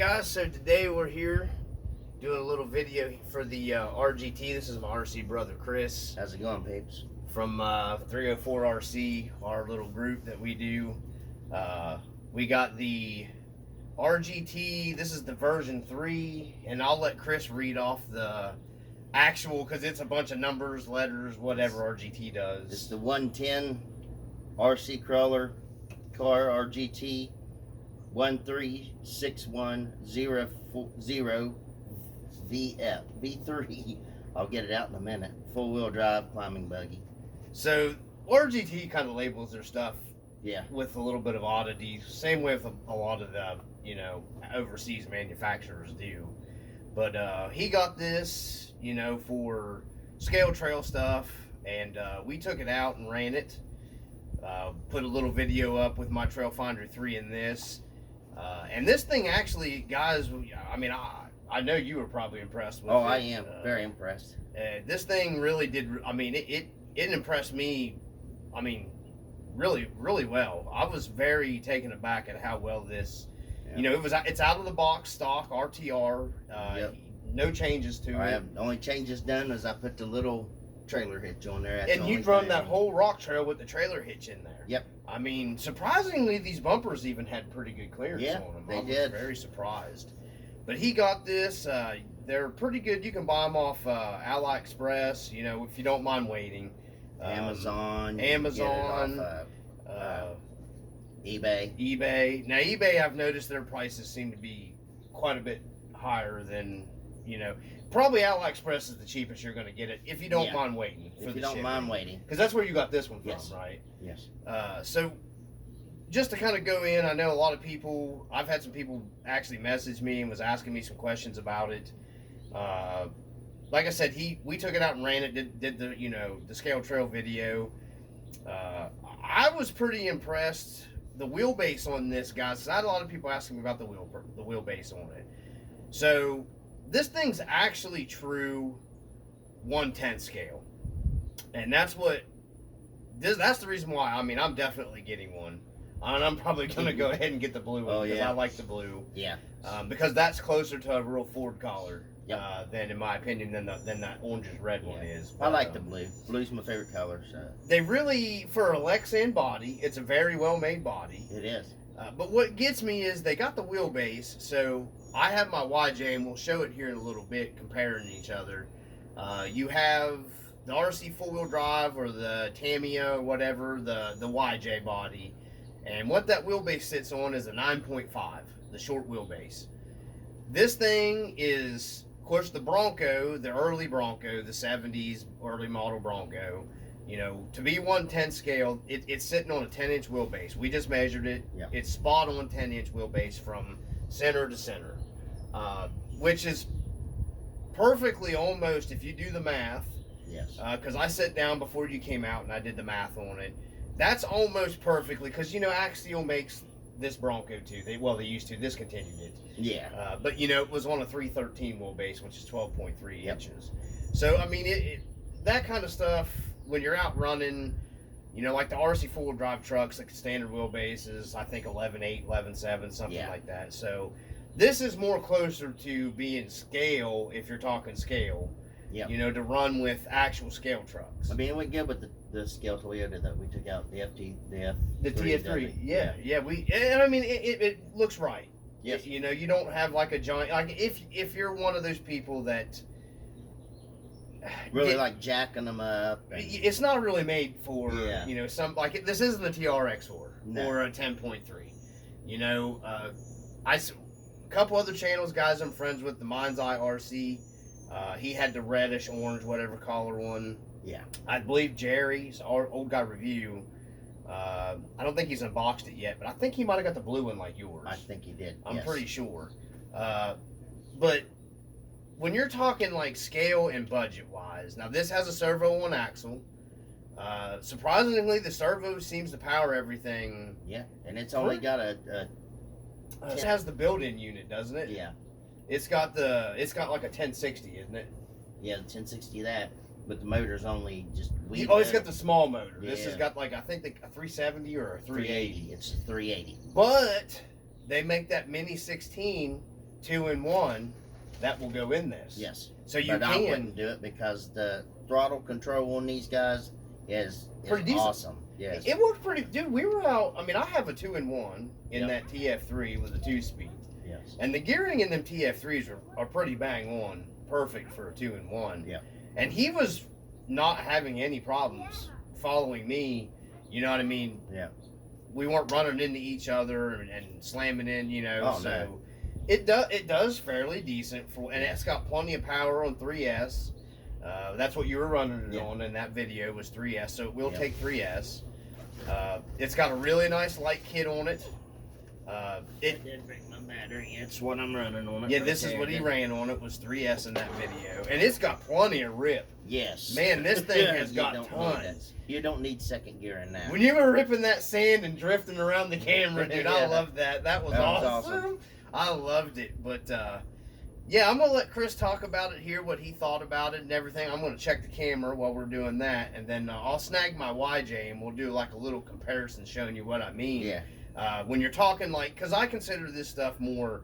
guys, so today we're here doing a little video for the RGT. This is my RC brother Chris. How's it going, peeps? From 304 RC, our little group that we do. We got the RGT, this is the version 3, and I'll let Chris read off the actual, because it's a bunch of numbers, letters, whatever RGT does. It's the 110 RC crawler car RGT 1361040 V3. I'll get it out in a minute. Four-wheel drive climbing buggy. So RGT kind of labels their stuff, yeah, with a little bit of oddities. Same way with a lot of the overseas manufacturers do. But he got this, for scale trail stuff, and we took it out and ran it. Put a little video up with my Trail Finder 3 in this. And this thing actually, guys, I know you were probably impressed with it. Oh, I am very impressed. This thing really did, it impressed me, really, really well. I was very taken aback at how well this, it's out of the box stock RTR, Yep. No changes to it. The only changes done is I put the little trailer hitch on there. And you've run that whole rock trail with the trailer hitch in there. Yep. Surprisingly, these bumpers even had pretty good clearance on them. They did. Very surprised. But he got this. They're pretty good. You can buy them off AliExpress, if you don't mind waiting. Amazon. eBay. Now, eBay, I've noticed their prices seem to be quite a bit higher than, probably AliExpress is the cheapest you're going to get it if you don't mind waiting. If you don't mind waiting. Because that's where you got this one from, yes. Right? Yes. So, just to kind of go in, I know a lot of people, I've had some people actually message me and was asking me some questions about it. Like I said, we took it out and ran it, did the, the scale trail video. I was pretty impressed. The wheelbase on this, guys, I had a lot of people asking me about the wheelbase on it. So, this thing's actually true 1/10 scale. And that's the reason why, I'm definitely getting one. And I'm probably going to go ahead and get the blue one because I like the blue. Yeah. Because that's closer to a real Ford collar Yep. than, in my opinion, than that orange red one is. But, I like the blue. Blue's my favorite color. So they really, for a Lexan body, it's a very well-made body. it is. But what gets me is they got the wheelbase. So I have my YJ, and we'll show it here in a little bit, comparing each other. You have the RC four-wheel drive or the Tamiya or whatever, the YJ body. And what that wheelbase sits on is a 9.5, the short wheelbase. This thing is, of course, the Bronco, the early Bronco, the 70s early model Bronco. To be 1/10 scale, it's sitting on a 10-inch wheelbase. We just measured it. Yep. It's spot on 10-inch wheelbase from center to center, which is perfectly almost, if you do the math. Yes. Because I sat down before you came out and I did the math on it. That's almost perfectly, because Axial makes this Bronco too. They used to, discontinued it. Yeah. But it was on a 313 wheelbase, which is 12.3 inches. So that kind of stuff, when you're out running, like the RC four-wheel drive trucks, like the standard wheelbase is, I think, 11.8, 11.7, something like that. So this is more closer to being scale, if you're talking scale. Yeah. To run with actual scale trucks. It went good with the scale Toyota that we took out, the TF3. Yeah. It looks right. Yes. You don't have like a giant, like if you're one of those people that really like jacking them up. It's not really made for, some, like, this isn't the TRX4 or a 10.3. A couple other channels, guys I'm friends with, the Mind's Eye RC. He had the reddish orange, whatever color one. Yeah. I believe Jerry's, our old guy review. I don't think he's unboxed it yet, but I think he might have got the blue one like yours. I think he did. I'm pretty sure. But when you're talking like scale and budget wise, now this has a servo on axle. Surprisingly, the servo seems to power everything. Yeah, and it's only got a it has the built-in unit, doesn't it? Yeah. It's got like a 1060, isn't it? Yeah, the 1060 that, but the motor's only just it's got the small motor. Yeah. This has got like, I think, a 370 or a 380. It's a 380. But they make that mini 16 2-in-1 that will go in this. Yes. So you but can. I wouldn't do it because the throttle control on these guys is Pretty decent. awesome. Yes. It worked pretty. Dude, we were out. I mean, I have a 2-in-1 in Yep. that TF3 with a 2-speed. Yes. And the gearing in them TF3s are pretty bang on, perfect for a 2-in-1. Yeah. And he was not having any problems following me. You know what I mean? Yeah. We weren't running into each other and slamming in. You know. Oh, so no. it does fairly decent for, and it's got plenty of power on 3S. That's what you were running it on in that video was 3S. So it will take 3S. It's got a really nice light kit on it. I did bring my battery. It's what I'm running on it. Yeah, right this is there. what he ran on it was 3S in that video. And it's got plenty of rip. Yes. Man, this thing has You got don't tons. need that. You don't need second gear in that. When you were ripping that sand and drifting around the camera, dude, I Yeah. loved that. That was That was awesome. I loved it. But, yeah, I'm going to let Chris talk about it here, what he thought about it and everything. I'm going to check the camera while we're doing that. And then I'll snag my YJ and we'll do like a little comparison showing you what I mean. Yeah. When you're talking like, because I consider this stuff more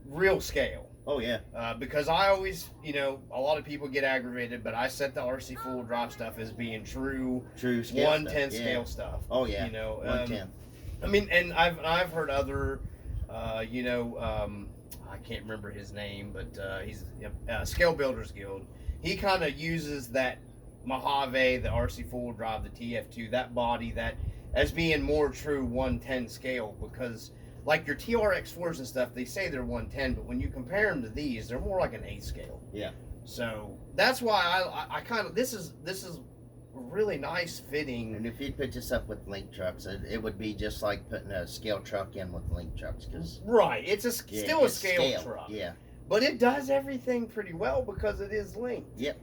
real scale. Oh, yeah. Because I always, you know, a lot of people get aggravated, but I set the RC full drop stuff as being true scale 1/10 stuff. scale stuff. Oh, yeah. You know, 1/10. I mean, and I've heard other, you know, I can't remember his name, but he's Scale Builders Guild. He kind of uses that Mojave, the RC full drive, the TF2, that body, that as being more true 1/10 scale because. Like your TRX4s and stuff, they say they're 1/10, but when you compare them to these, they're more like an 8 scale. Yeah. So that's why I kind of this is really nice fitting. And if you put this up with link trucks, it would be just like putting a scale truck in with link trucks, because Right, it's still a scale truck. Yeah. But it does everything pretty well because it is linked. Yep.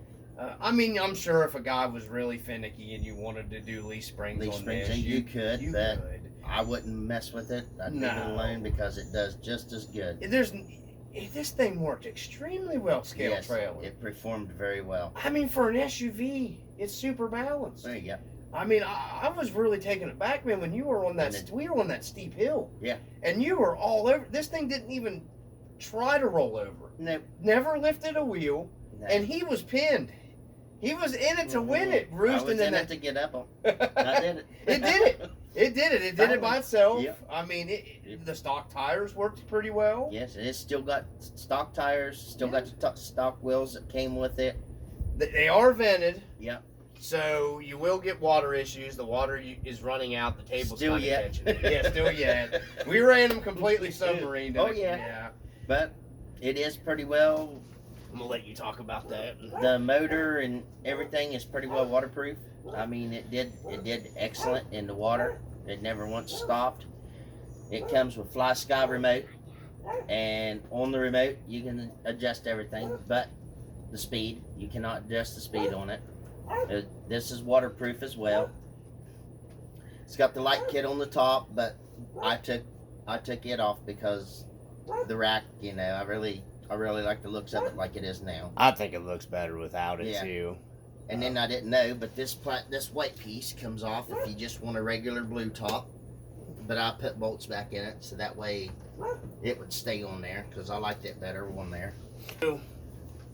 I mean, I'm sure if a guy was really finicky and you wanted to do leaf springs on this, you could, but could. I wouldn't mess with it. I'd leave it alone because it does just as good. This thing worked extremely well scale trailer. It performed very well. I mean, for an SUV, it's super balanced. There you go. I mean, I was really taken aback, man, when you were on that. We were on that steep hill. Yeah. And you were all over. This thing didn't even try to roll over. No. Never lifted a wheel, and he was pinned. He was in it to win it, roosting I was in it to get up on. I did it. It did it. It did it. It did it by itself. Yep. I mean, the stock tires worked pretty well. Yes, it's still got stock tires, still got the stock wheels that came with it. They are vented. Yep. So you will get water issues. The water is running out. The table's Still not yet. attention. Yeah, still yet. We ran them completely submarine. Oh, yeah. But it is pretty well. I'm gonna let you talk about that. The motor and everything is pretty well waterproof. I mean, it did excellent in the water. It never once stopped. It comes with Fly Sky remote, and on the remote you can adjust everything, but the speed, you cannot adjust the speed on it. This is waterproof as well. It's got the light kit on the top, but I took it off because the rack, you know, I really like the looks of it like it is now. I think it looks better without it too. And then I didn't know, but this white piece comes off if you just want a regular blue top. But I put bolts back in it so that way it would stay on there because I liked it better on there.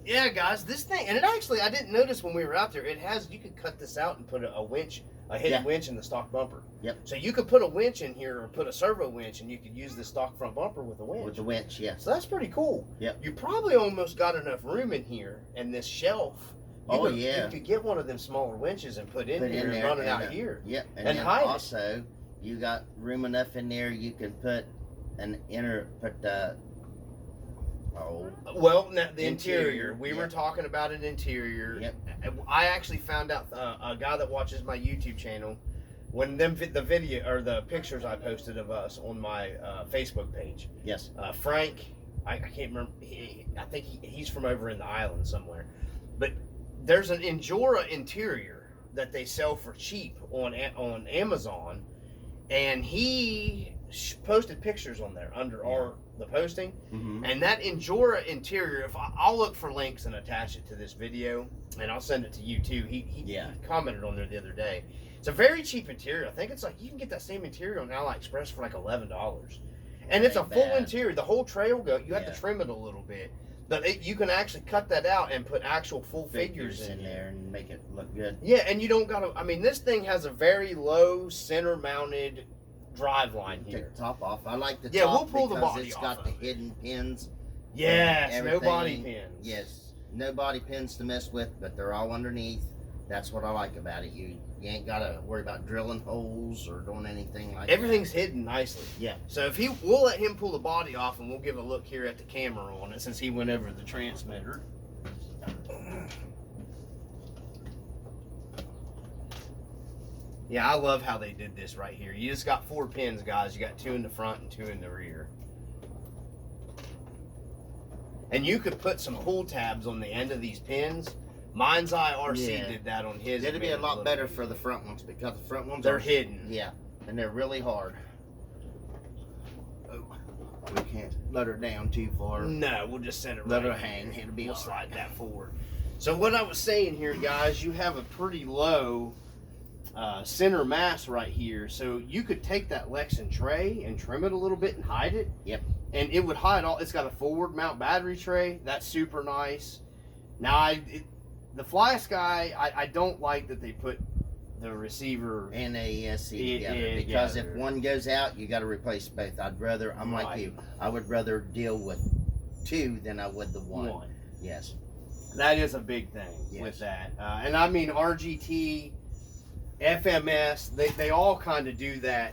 Yeah, guys, this thing, and it actually, I didn't notice when we were out there, you could cut this out and put a winch, a hidden winch in the stock bumper. Yep. So you could put a winch in here or put a servo winch and you could use the stock front bumper with a winch. With the winch, yes. So that's pretty cool. Yep. You probably almost got enough room in here and this shelf. You could get one of them smaller winches and put in here and run it out here. Yep. And then hide also, you got room enough in there you can put Well, now, the interior. We were talking about an interior. Yep. I actually found out a guy that watches my YouTube channel, when the video or the pictures I posted of us on my Facebook page. Yes. Frank, I can't remember. I think he's from over in the island somewhere. But there's an Endura interior that they sell for cheap on Amazon, and he posted pictures on there under the posting. Mm-hmm. And that Endura interior, I'll look for links and attach it to this video, and I'll send it to you too. He commented on there the other day. It's a very cheap interior. I think it's like you can get that same interior on AliExpress for like $11. And it's a ain't full bad. interior. The whole trail go. You have Yeah. to trim it a little bit, but you can actually cut that out and put actual full figures in there and make it look good. Yeah, and you don't gotta. I mean, this thing has a very low center mounted drive line here. Take the top off. I like the Yeah, top we'll pull the because body it's off got of the it. hidden pins. Yes, no body Everything- pins. Yes, no body pins to mess with, but they're all underneath. That's what I like about it. You ain't gotta worry about drilling holes or doing anything like Everything's hidden nicely. Yeah. So if we'll let him pull the body off, and we'll give a look here at the camera on it since he went over the transmitter. Yeah, I love how they did this right here. You just got 4 pins, guys. You got 2 in the front and 2 in the rear. And you could put some pull tabs on the end of these pins. Mine's Eye RC Yeah. did that on his. It'd be a lot better for the front ones because the front ones They're are hidden. Yeah, and they're really hard. Oh, we can't let her down too far. No, we'll just set it Let right her hang. here. It'll be We'll all slide right. that forward. So what I was saying here, guys, you have a pretty low center mass right here. So you could take that Lexan tray and trim it a little bit and hide it. Yep. And it would hide all. It's got a forward mount battery tray. That's super nice. Now, the Fly Sky, I don't like that they put the receiver And AESC together Yeah, because together. if one goes out, you got to replace both. I'm like Right. you. I would rather deal with 2 than I would the one. Yes. That is a big thing Yes. with that. And I mean, RGT, FMS, they all kind of do that.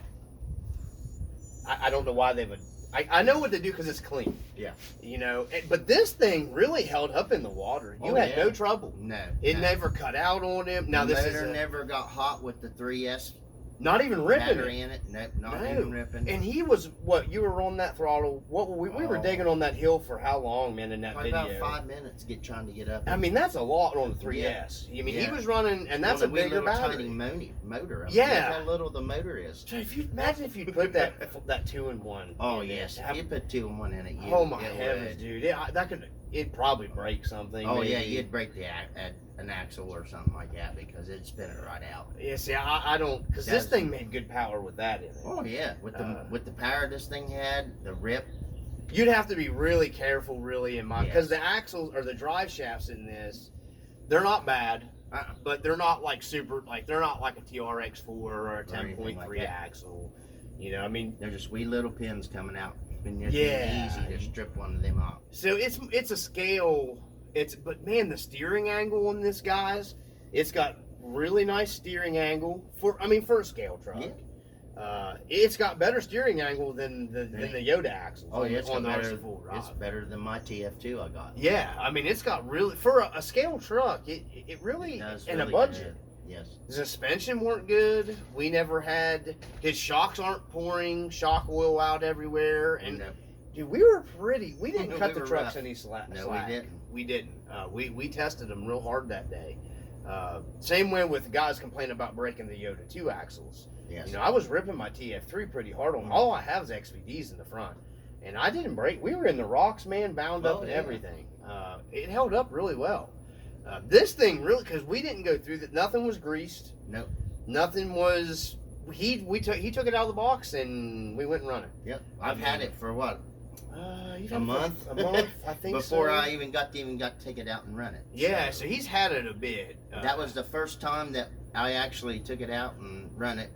I don't know why they would. I know what they do because it's clean. Yeah. You know, but this thing really held up in the water. You had no trouble. No. It no. never cut out on him. Now the this motor is never got hot with the 3S not even ripping battery it. in it. Nope, not No. even ripping. And he was what you were on that throttle. What we were Oh. digging on that hill for how long, man? In that Probably video, about 5 minutes trying to get up. I mean, that's a lot on the 3S. I mean, he Yeah. was running, and that's a With bigger little battery. tiny motor. I mean, Yeah. Look how little the motor is. So if you imagine if you put that 2-in-1. Oh in yes, this, if you put 2 in 1 in it, oh my it heavens, would. dude! It'd probably break something. Oh maybe. yeah, you'd break an axle or something like that because it'd spin it right out. Yeah, see, I don't, because this thing made good power with that in it. Oh yeah, with the power this thing had, the rip. You'd have to be really careful, really, in my, because Yes. the axles or the drive shafts in this, they're not bad, but they're not like super, like they're not like a TRX4 or a 10.3 like that. axle. You know, I mean, They're just wee little pins coming out, and it'd Yeah. be easy to strip one of them off. so it's a scale. But man, the steering angle on this, guys, it's got really nice steering angle for a scale truck. Yeah. It's got better steering angle than the Yoda axles. Oh yeah, on the better. RC4 rod. It's better than my TF2 I got. Yeah, I mean, it's got really, for a scale truck, it really, does in really a budget. good. Yes. The suspension weren't good. We never had, his shocks aren't pouring shock oil out everywhere. And No, dude, we didn't No, cut we the were trucks rough. any slack. No, we didn't. We didn't. We tested them real hard that day. Same way with guys complaining about breaking the Yoda 2 axles. yes. You know, I was ripping my TF3 pretty hard on. All I have is XVDs in the front, and I didn't break. We were in the rocks, man, bound up and yeah. everything. It held up really well. This thing really, because we didn't go through that. Nothing was greased. Nope. Nothing was. He took it out of the box and we went and run it. Yep. I've had it for what? You've A had it month? for a month, I think. Before so. I even got to take it out and run it. Yeah, so he's had it a bit. That was the first time that I actually took it out and run it.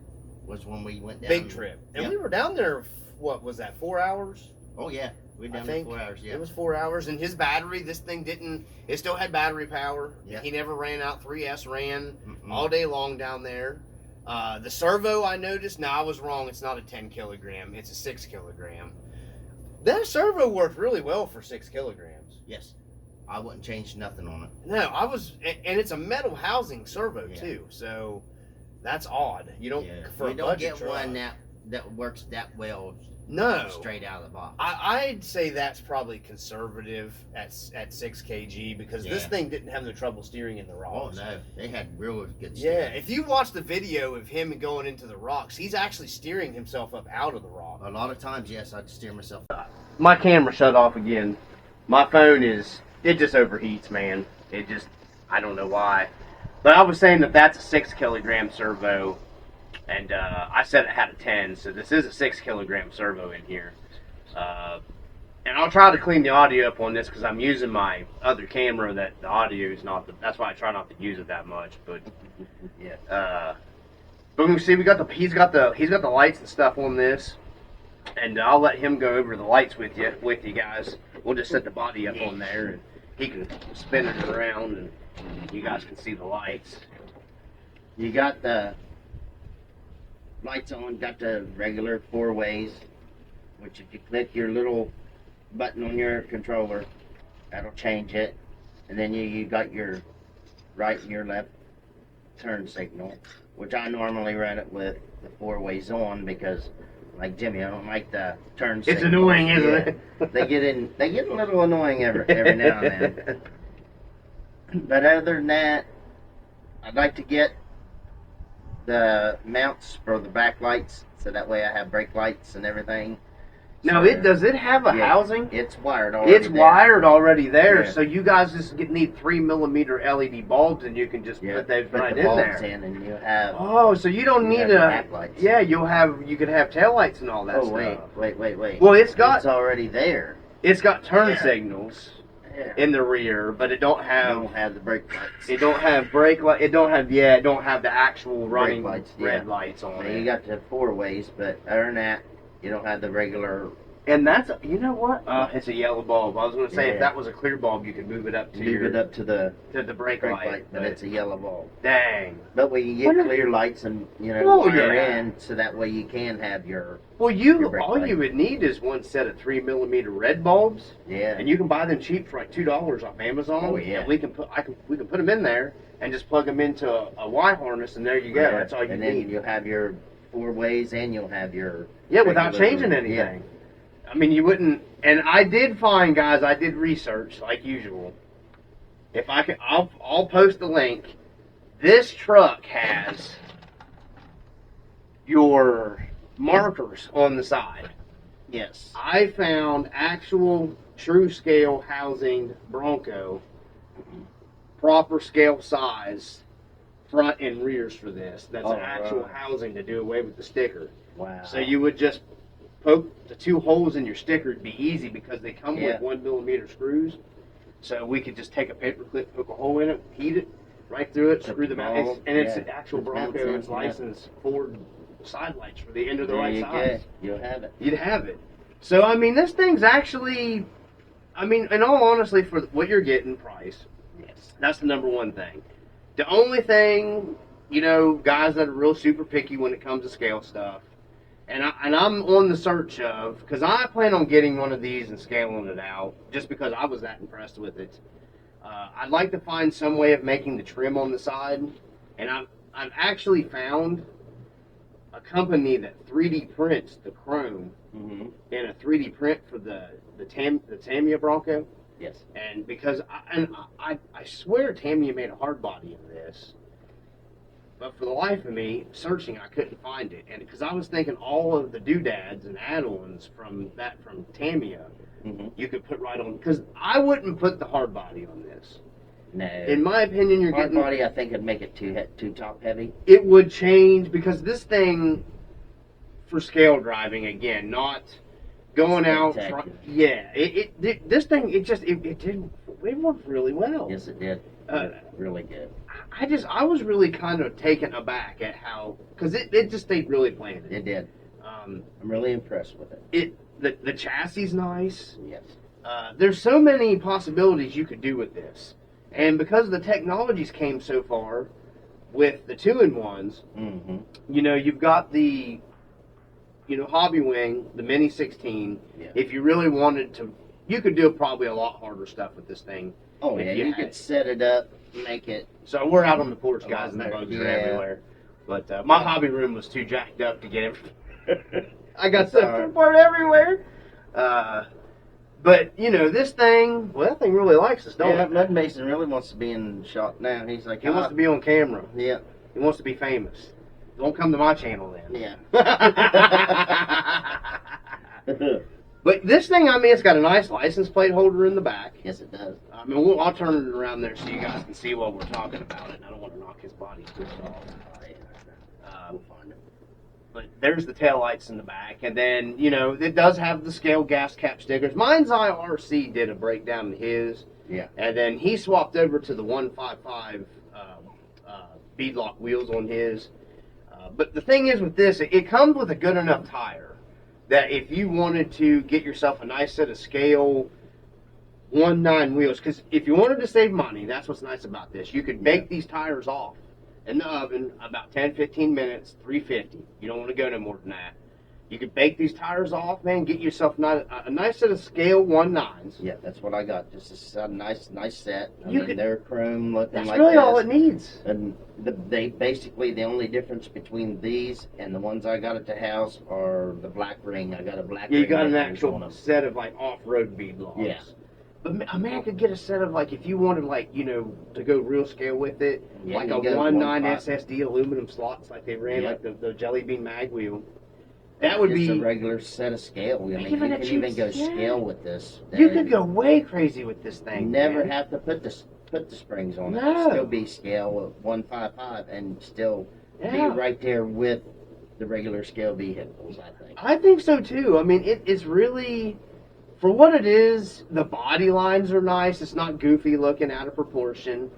Was when we went down. big trip, and Yep. we were down there. What was that? 4 hours. Oh yeah, we were I down think there 4 hours. Yeah. It was 4 hours, and his battery, this thing it still had battery power. Yeah. He never ran out. 3S ran Mm-mm. all day long down there. The servo, I noticed, now I was wrong. It's not a 10 kilogram, it's a 6 kilogram. That servo worked really well for 6 kilograms. Yes. I wouldn't change nothing on it. No, and it's a metal housing servo Yeah. too, so that's odd. You don't, Yeah. for We a don't budget get truck. one that works that well No. straight out of the box. I'd say that's probably conservative at 6 kg because this Yeah. thing didn't have no trouble steering in the Oh rocks. no, they had real good Yeah, steering. if you watch the video of him going into the rocks, he's actually steering himself up out of the rock. A lot of times, yes, I'd steer myself. My camera shut off again. My phone it just overheats, man. I don't know why. But I was saying that that's a 6 kilogram servo, and I said it had a 10, so this is a 6 kilogram servo in here. And I'll try to clean the audio up on this because I'm using my other camera that the audio is not. That's why I try not to use it that much. But Yeah. but we see he's got the lights and stuff on this, and I'll let him go over the lights with you guys. We'll just set the body up on there, and he can spin it around, and you guys can see the lights. You got the lights on, got the regular 4 ways, which if you click your little button on your controller, that'll change it. And then you got your right and your left turn signal, which I normally run it with the 4 ways on because, like Jimmy, I don't like the turn signal. It's annoying, isn't it? They get a little annoying every now and then. But other than that, I'd like to get the mounts for the back lights, so that way I have brake lights and everything. Now, does it have a housing? It's wired already. It's wired already there, Yeah. so you guys just need 3mm LED bulbs, and you can just put those put right the in bulbs there. in, and you have. Oh, so you don't need a. backlights. Yeah, you could have taillights and all that Oh stuff. wait. Well, it's already there. It's got turn signals Yeah. in the rear, but it don't have the brake lights. It don't have brake light. It don't have the actual running lights, red lights on Now, it. you got the 4 ways, but other than that, you don't have the regular. And that's, you know what? It's a yellow bulb. I was going to say, if Yeah. that was a clear bulb, you could move it up to the the brake light. but it's a yellow bulb. Dang. But we can get clear lights and wire in, so that way you can have your. Well, Your brake all light. you would need is one set of 3mm red bulbs, Yeah. and you can buy them cheap for like $2 off Amazon. Oh, yeah. And we can put them in there and just plug them into a Y harness, and there you go. Yeah. That's all you and need. then you'll have your 4 ways, and you'll have your. Without regular- changing anything. Yeah. I mean, you wouldn't. And I did find, guys, I did research like usual. If I can, I'll post the link. This truck has your markers on the side. Yes. I found actual true scale housing Bronco, proper scale size, front and rears for this. That's an actual housing to do away with the sticker. Wow. So you would just poke the 2 holes in your sticker. It'd be easy because they come with 1mm screws. So we could just take a paper clip, poke a hole in it, heat it right through it, screw them out. It's an actual Bronco. It's licensed Ford side lights for the end of the right size. You'll have it. You'd have it. So, I mean, this thing's actually, I mean, in all honesty, for what you're getting, price, Yes. that's the number one thing. The only thing, guys that are real super picky when it comes to scale stuff, and I'm on the search of, because I plan on getting one of these and scaling it out, just because I was that impressed with it. I'd like to find some way of making the trim on the side, and I've actually found a company that 3D prints the chrome Mm-hmm. in a 3D print for the Tamiya Bronco. Yes. And because I swear Tamiya made a hard body in this, but for the life of me, searching, I couldn't find it. And because I was thinking all of the doodads and add-ons from Tamiya, you could put right on. Because I wouldn't put the hard body on this. No. In my opinion, you're hard getting body. I think would make it too top heavy. It would change because this thing, for scale driving again, not going out. This thing it worked really well. Yes, it did. Really good. I was really kind of taken aback at how, because it just stayed really planted. It did. I'm really impressed with it. The chassis is nice. Yes. There's so many possibilities you could do with this, and because the technologies came so far with the 2-in-1s, you've got the Hobby Wing, the Mini 16. Yeah. If you really wanted to, you could do probably a lot harder stuff with this thing. Oh yeah, you could set it up, make it. So we're out on the porch, guys, and the bugs are everywhere. But my hobby room was too jacked up to get everything. I got stuff everywhere. But this thing, that thing really likes us, don't it? Mud Mason really wants to be in the shot now. He's like, He wants to be on camera. Yeah. He wants to be famous. Don't come to my channel then. Yeah. But this thing, I mean, it's got a nice license plate holder in the back. Yes, it does. I mean, I'll turn it around there so you guys can see while we're talking about it. I don't want to knock his body off. We'll find it. But there's the taillights in the back, and then it does have the scale gas cap stickers. Mine's IRC did a breakdown of his, and then he swapped over to the 155 beadlock wheels on his. But the thing is with this, it comes with a good enough tire that if you wanted to get yourself a nice set of scale 1.9 wheels, because if you wanted to save money, that's what's nice about this. You could bake these tires off in the oven about 10-15 minutes, 350. You don't want to go no more than that. You could bake these tires off, man, get yourself a nice set of scale 1.9s. Yeah, that's what I got. Just a nice set. I mean, they're chrome looking that's like really this. all it needs. And they basically, the only difference between these and the ones I got at the house are the black ring. I got a black ring. You got an on actual them. set of like off-road beadlocks. Yeah. But a man could get a set of like, if you wanted like, to go real scale with it, Yeah, like you a go 1.9 1.5. SSD aluminum slots like they ran, Yeah. like the Jelly Bean mag wheel. That would Just be a regular set of scale. I mean, you Even a can cheap even go scale. scale with this. You could go way crazy with this thing. Never man. have to put the springs on it. No. Still be scale with 155 and still be Yeah. right there with the regular scale vehicles, I think. I think so too. I mean, it's really, for what it is, the body lines are nice. It's not goofy looking, out of proportion.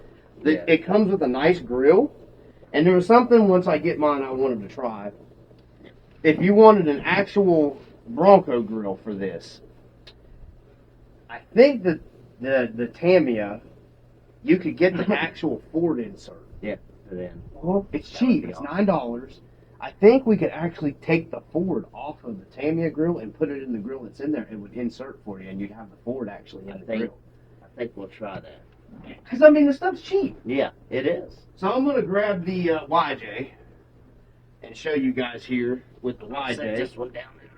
Yeah. It comes with a nice grill. And there was something, once I get mine, I wanted to try. If you wanted an actual Bronco grill for this, I think that the Tamiya, you could get the actual Ford insert. Then. Well, it's That would cheap. be It's awesome. $9. I think we could actually take the Ford off of the Tamiya grill and put it in the grill that's in there. It would insert for you, and you'd have the Ford actually in the grill. I think we'll try that. Because, I mean, the stuff's cheap. Yeah, it is. So I'm going to grab the YJ and show you guys here with the I'll set YJ. this one down there.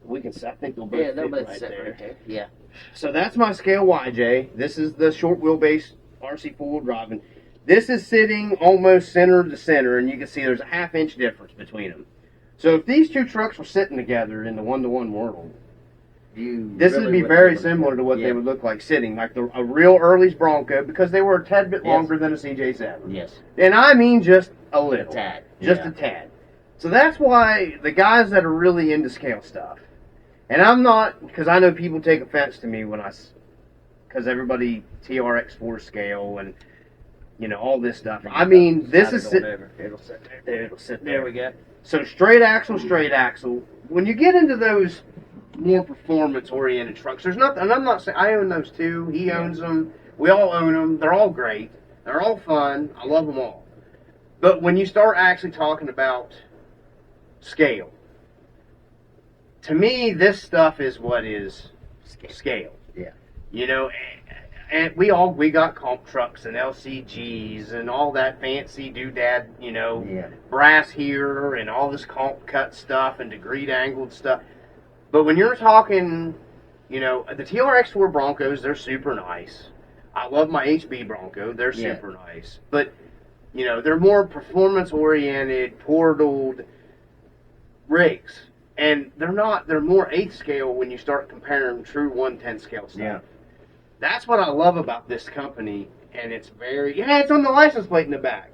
We can, I think they'll both Yeah, they'll fit both right sit there. right there. Yeah. So that's my scale YJ. This is the short wheelbase RC four-wheel driving. This is sitting almost center to center, and you can see there's a half-inch difference between them. So if these two trucks were sitting together in the one-to-one world, this would be very similar to what they would look like sitting, like a real Early's Bronco, because they were a tad bit longer than a CJ7. Yes. And I mean just a little. A tad. Just a tad. So that's why the guys that are really into scale stuff, and I'm not, because I know people take offense to me when because everybody TRX4 scale and, all this stuff. I mean, this is... It'll sit there. It'll sit There we go. So straight axle. When you get into those more performance-oriented trucks, there's nothing, and I'm not saying, I own those too, he owns them, we all own them, they're all great, they're all fun, I love them all. But when you start actually talking about scale, to me, this stuff is what is scale. Yeah. And we got comp trucks and LCGs and all that fancy doodad, brass here and all this comp cut stuff and degreed angled stuff. But when you're talking, the TRX4 Broncos, they're super nice. I love my HB Bronco, they're super nice. But, they're more performance oriented, portaled rigs. And they're more 8th scale when you start comparing true 1/10 scale stuff. Yeah. That's what I love about this company, and it's it's on the license plate in the back.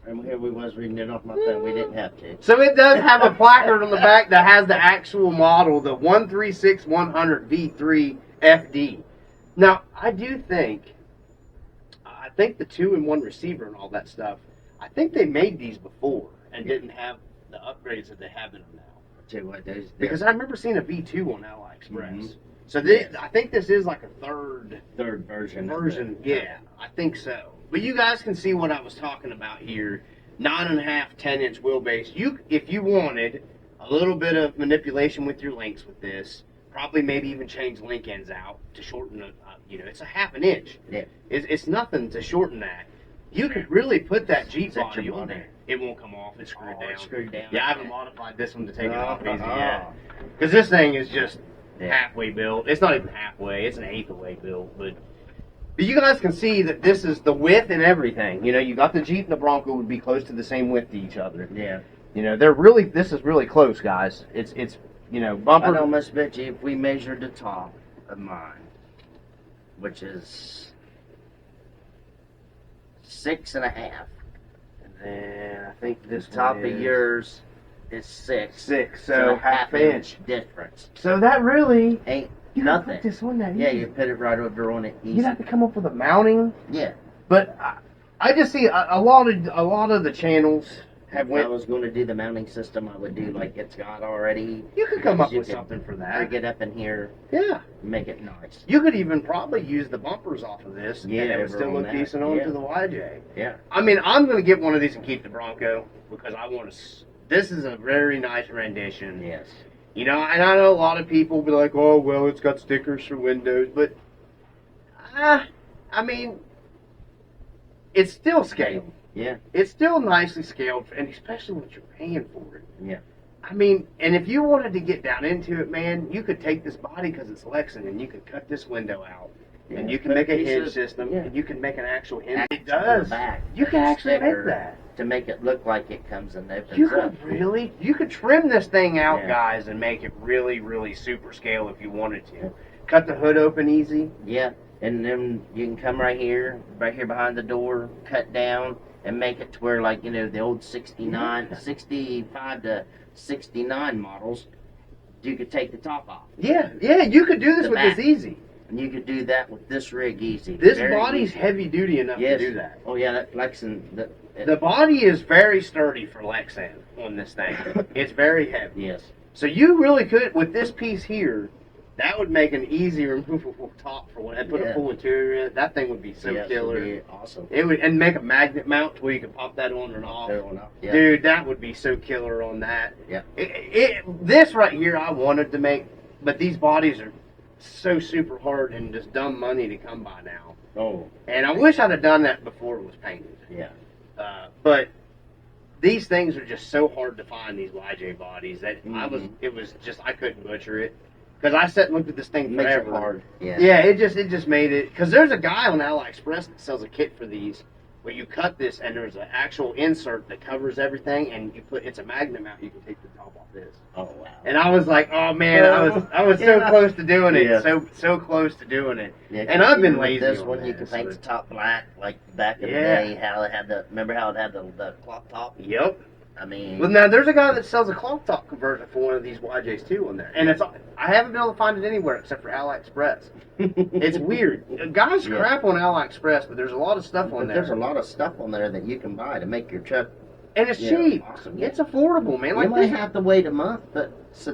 And here we was reading it off my phone. We didn't have to. So it does have a placard on the back that has the actual model, the 136-100 V3 FD. Now, I think the 2-in-1 receiver and all that stuff, I think they made these before and didn't have the upgrades that they have in them now. Tell you what, Because I remember seeing a V2 on AliExpress. Mhm. So I think this is like a third version. Yeah, I think so. But you guys can see what I was talking about here. 9.5, 10-inch wheelbase. If you wanted a little bit of manipulation with your links with this, probably maybe even change link ends out to shorten it's a half an inch. Yeah. It's nothing to shorten that. You could really put that Jeep Set body your on body. there. It won't come off. It's screwed down. It's screwed down. Yeah, I haven't modified this one to take it off easy Oh. yet. Because this thing is just Yeah. halfway built. It's not even halfway. It's an eighth of the way built. But you guys can see that this is the width and everything. You got the Jeep and the Bronco would be close to the same width to each other. Yeah. This is really close, guys. It's bumper. I'd almost bet you if we measured the top of mine, which is 6.5. And then I think this The top one of is yours is 6. 6, So so a half inch. difference. So that really Ain't you nothing. Put this on that Yeah, easy. you put it right over on it easy. You'd have to come up with a mounting. Yeah. But I just see a lot of the channels have If I went. was going to do the mounting system, I would do like it's got already. You could come up You with could something for that. Bring it up in here, Yeah. make it nice. You could even probably use the bumpers off of this, Yeah, and it would over still on look that. decent Yeah. onto the YJ. Yeah. I mean, I'm going to get one of these and keep the Bronco because I want to. This is a very nice rendition. Yes. You know, and I know a lot of people be like, "Oh, well, it's got stickers for windows," but I mean, it's still scaled. Yeah. It's still nicely scaled, and especially what you're paying for it. Yeah. I mean, and if you wanted to get down into it, man, you could take this body because it's Lexan, and you could cut this window out, and you can make a hinge system, and you can make an actual hinge. It does. Back. You can actually make that. To make it look like it comes and opens You up. could really, you could trim this thing out, Yeah. guys, and make it really, really super scale if you wanted to. Cut the hood open easy. Yeah. And then you can come right here behind the door, cut down, and make it to where, like, you know, the old 65 to 69 models, you could take the top off. Yeah, you could do this The with back. this easy. And you could do that with this rig easy. This Very body's easy. heavy duty enough Yes. to do that. Oh, yeah, that Lexan. The body is very sturdy for Lexan on this thing. It's very heavy. Yes. So you really could, with this piece here, that would make an easy removable top for one. And put a full interior in it. That thing would be so killer. It'd be awesome. It would, and make a magnet mount where you can pop that on and off. Yeah. Dude, that would be so killer on that. Yeah. This right here I wanted to make, but these bodies are so super hard and just dumb money to come by now. Oh. And I wish I'd have done that before it was painted. Yeah. But these things are just so hard to find, these YJ bodies, that I couldn't butcher it. Because I sat and looked at this thing Makes forever. it hard. Yeah. Yeah, it just made it. Because there's a guy on AliExpress that sells a kit for these, where you cut this and there's an actual insert that covers everything, and it's a magnet mount. You can take the top off this. Oh wow. And I was like, oh man, I was so close to doing it, Yeah. so close to doing it. Yeah, and I've been with lazy. This on one you can this, paint but- the top black, like back in the day. How it had remember how it had the clock top? Yep. I mean, Well, now there's a guy that sells a cloth top converter for one of these YJs too on there, and I haven't been able to find it anywhere except for AliExpress. It's weird. Guys crap on AliExpress, but there's a lot of stuff on there. There's a lot of stuff on there that you can buy to make your truck. And it's cheap. Awesome. It's affordable, man. You Like might this, have to wait a month, but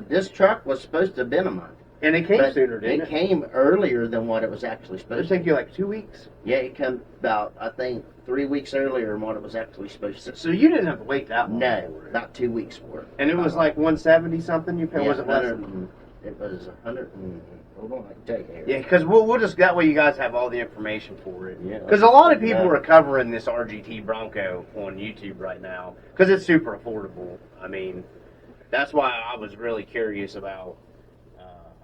this truck was supposed to have been a month. and it came But sooner, didn't it? It came earlier than what it was actually It supposed to. took you like 2 weeks. Yeah, it came about, I think, 3 weeks earlier than what it was actually supposed to. So you didn't have to wait that long. No, for it. about 2 weeks for it. And it was like 170 something. You paid, Yeah, was it less? it was 100 and, hold on, I can tell you here. Yeah, because we'll just that way you guys have all the information for it. Yeah. Because a lot of people are covering this RGT Bronco on YouTube right now because it's super affordable. I mean, that's why I was really curious about.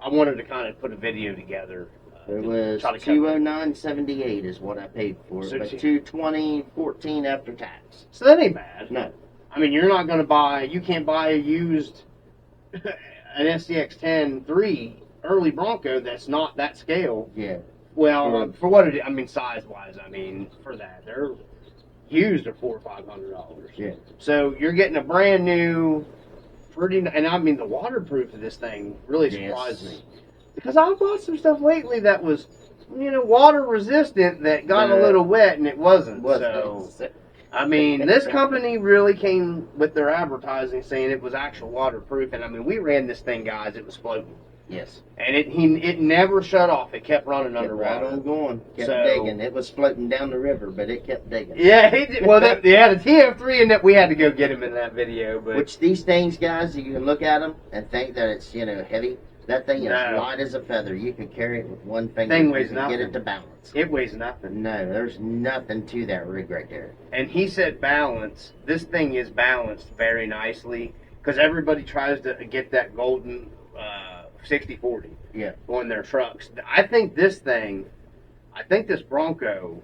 I wanted to kind of put a video together. It was try to cover it. $209.78 is what I paid for it, So but $220.14 after tax. So that ain't bad. No. I mean, you're not going to buy. You can't buy a used an SCX-10 3 early Bronco that's not that scale. Yeah. Well, for what it is, I mean, size-wise, I mean, for that, they're used are $400 or $500. Yeah. So you're getting a brand new, and I mean, the waterproof of this thing really surprised me. Because I bought some stuff lately that was, water resistant that got a little wet and it wasn't. So, I mean, this company really came with their advertising saying it was actual waterproof. And I mean, we ran this thing, guys, it was floating. Yes. And it never shut off. It kept running Kept underwater. right on going. Kept So- digging. It was floating down the river, but it kept digging. Yeah, the TF3, and that we had to go get him in that video. But Which these things, guys, you can look at them and think that it's, heavy. That thing is No. light as a feather. You can carry it with one finger. Thing weighs and get nothing. it to balance. it weighs nothing. No, there's nothing to that rig right there. And he said balance. This thing is balanced very nicely because everybody tries to get that golden 60/40 on their trucks. I think this Bronco,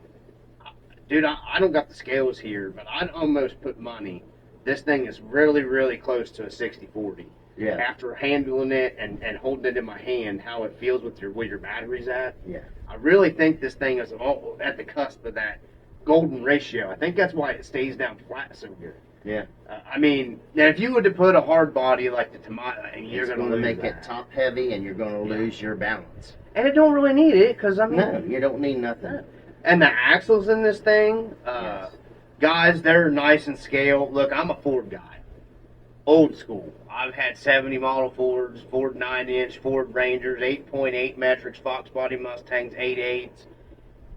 dude, I don't got the scales here, but I'd almost put money. This thing is really, really close to a 60/40. Yeah. After handling it and holding it in my hand, how it feels with where your battery's at. Yeah. I really think this thing is at the cusp of that golden ratio. I think that's why it stays down flat so good. Yeah. I mean, now if you were to put a hard body like the tomato, you're going to make it top heavy, and you're going to lose your balance. And it don't really need it, because I mean, no, you don't need nothing. And the axles in this thing, Yes. guys, they're nice and scale. Look, I'm a Ford guy, old school. I've had 70 model Fords, Ford 9-inch, Ford Rangers, 8.8 metrics, Fox body Mustangs, 8.8s.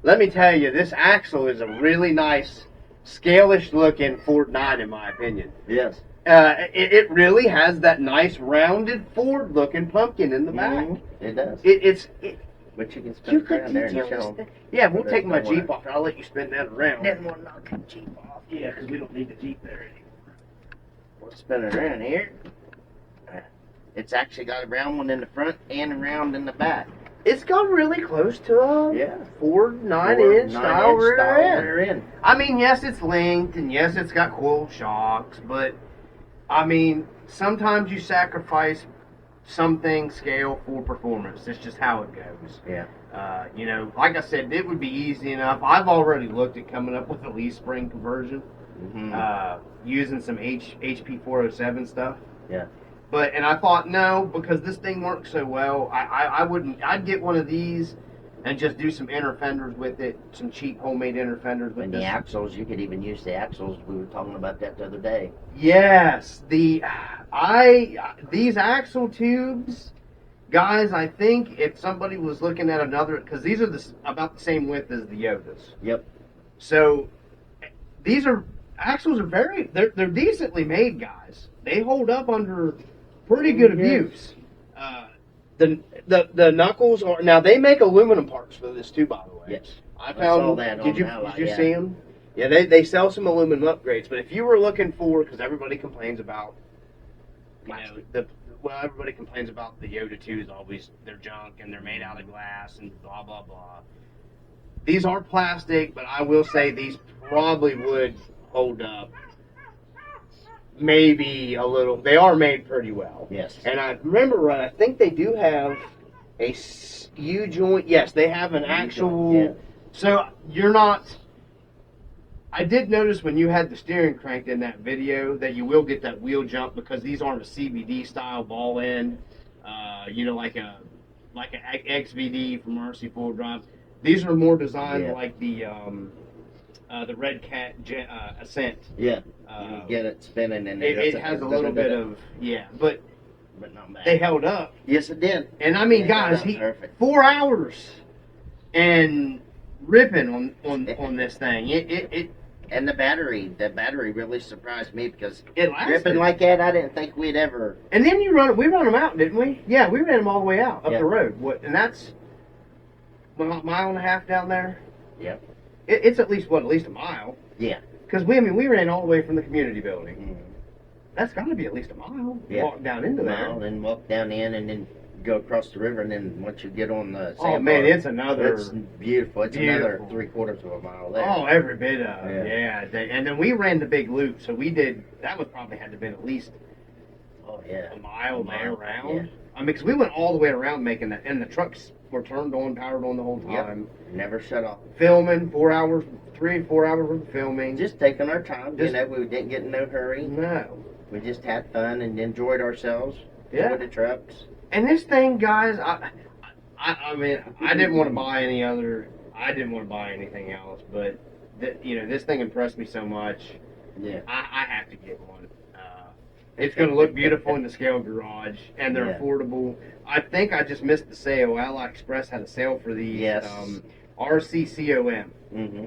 Let me tell you, this axle is a really nice, scalish looking Ford 9, in my opinion. Yes. It really has that nice rounded Ford looking pumpkin in the back. It does. But you can spin it around there and show them. Yeah, we'll take my Jeep off and I'll let you spin that around. Didn't want to knock the Jeep off. Yeah, because we don't need the Jeep there anymore. We'll spin it around here. It's actually got a round one in the front and a round in the back. It's got really close to a Ford 9-inch style rear end. I mean, yes, it's linked, and yes, it's got coil shocks, but, I mean, sometimes you sacrifice something scale for performance. It's just how it goes. Yeah. You know, like I said, it would be easy enough. I've already looked at coming up with a leaf spring conversion, using some HP 407 stuff. Yeah. And I thought, no, because this thing works so well, I wouldn't. I'd get one of these and just do some inner fenders with it, some cheap homemade inner fenders with it. And the axles, you could even use the axles. We were talking about that the other day. Yes, these axle tubes, guys. I think if somebody was looking at another, because these are about the same width as the Yodas. Yep. So these axles are they're decently made, guys. They hold up under pretty good abuse. The knuckles are, now they make aluminum parts for this too, by the way. Yes. I saw that. Did you see them? Yeah, they sell some aluminum upgrades. But if you were looking for, because everybody complains about, everybody complains about the Yoda 2s always, they're junk and they're made out of glass and blah blah blah. These are plastic, but I will say these probably would hold up. Maybe a little. They are made pretty well. Yes. And I remember right, I think they do have a U-joint. Yes, they have an actual. Yeah. So you're not. I did notice when you had the steering cranked in that video that you will get that wheel jump because these aren't a CVD style ball end. Like a XVD from RC Full Drive. These are more designed like the Red Cat Ascent. Yeah. You get it spinning and it has a little bit of but not bad. They held up. Yes, it did. And I mean, guys, 4 hours and ripping on this thing. It and the battery really surprised me because it lasted. Ripping like that, I didn't think we'd ever. And then we run them out, didn't we? Yeah, we ran them all the way out up the road. And that's a mile and a half down there. Yep. It's at least a mile. Yeah. Because we ran all the way from the community building. Mm-hmm. That's got to be at least a mile. Yeah. Walk down into there. Then walk down in, and then go across the river, and then once you get on the sandbar, man, it's beautiful. It's another 3/4 of a mile there. Oh, every bit of it. Yeah. And then we ran the big loop, so we did. That would probably had to have been at least a mile there around. Yeah. I mean, because we went all the way around making that, and the trucks were turned on, powered on the whole time. Yep. Never shut off. Filming 4 hours, 3 and 4 hours of filming. Just taking our time. We didn't get in no hurry. No. We just had fun and enjoyed ourselves. Enjoyed the trucks. And this thing, guys, I mean, I didn't want to buy anything else, but this thing impressed me so much. Yeah. I have to get one. It's going to look beautiful in the scale garage, and they're affordable. I think I just missed the sale. AliExpress had a sale for these. Yes. RCCOM. Mm-hmm.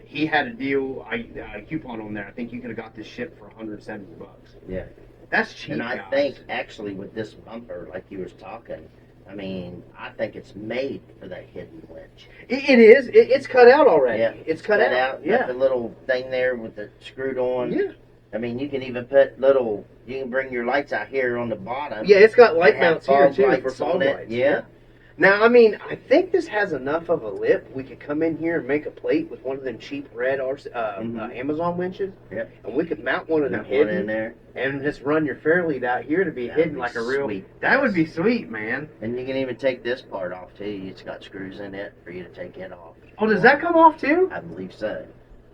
He had a deal, a coupon on there. I think you could have got this shipped for $170. Yeah. That's cheap, and I think, actually, with this bumper, like you was talking, I mean, I think it's made for that hidden winch. It is. It's cut out already. Yeah. It's cut out. Yeah. The little thing there with it screwed on. Yeah. I mean, you can even put you can bring your lights out here on the bottom. Yeah, it's got light mounts here, too, for fog lights. Yeah. Now, I mean, I think this has enough of a lip. We could come in here and make a plate with one of them cheap red Amazon winches. Yep. And we could mount one of them hidden in there. And just run your Fairlead out here to be hidden like a real... Sweet. That would be sweet, man. And you can even take this part off, too. It's got screws in it for you to take it off. Oh, does that come off, too? I believe so.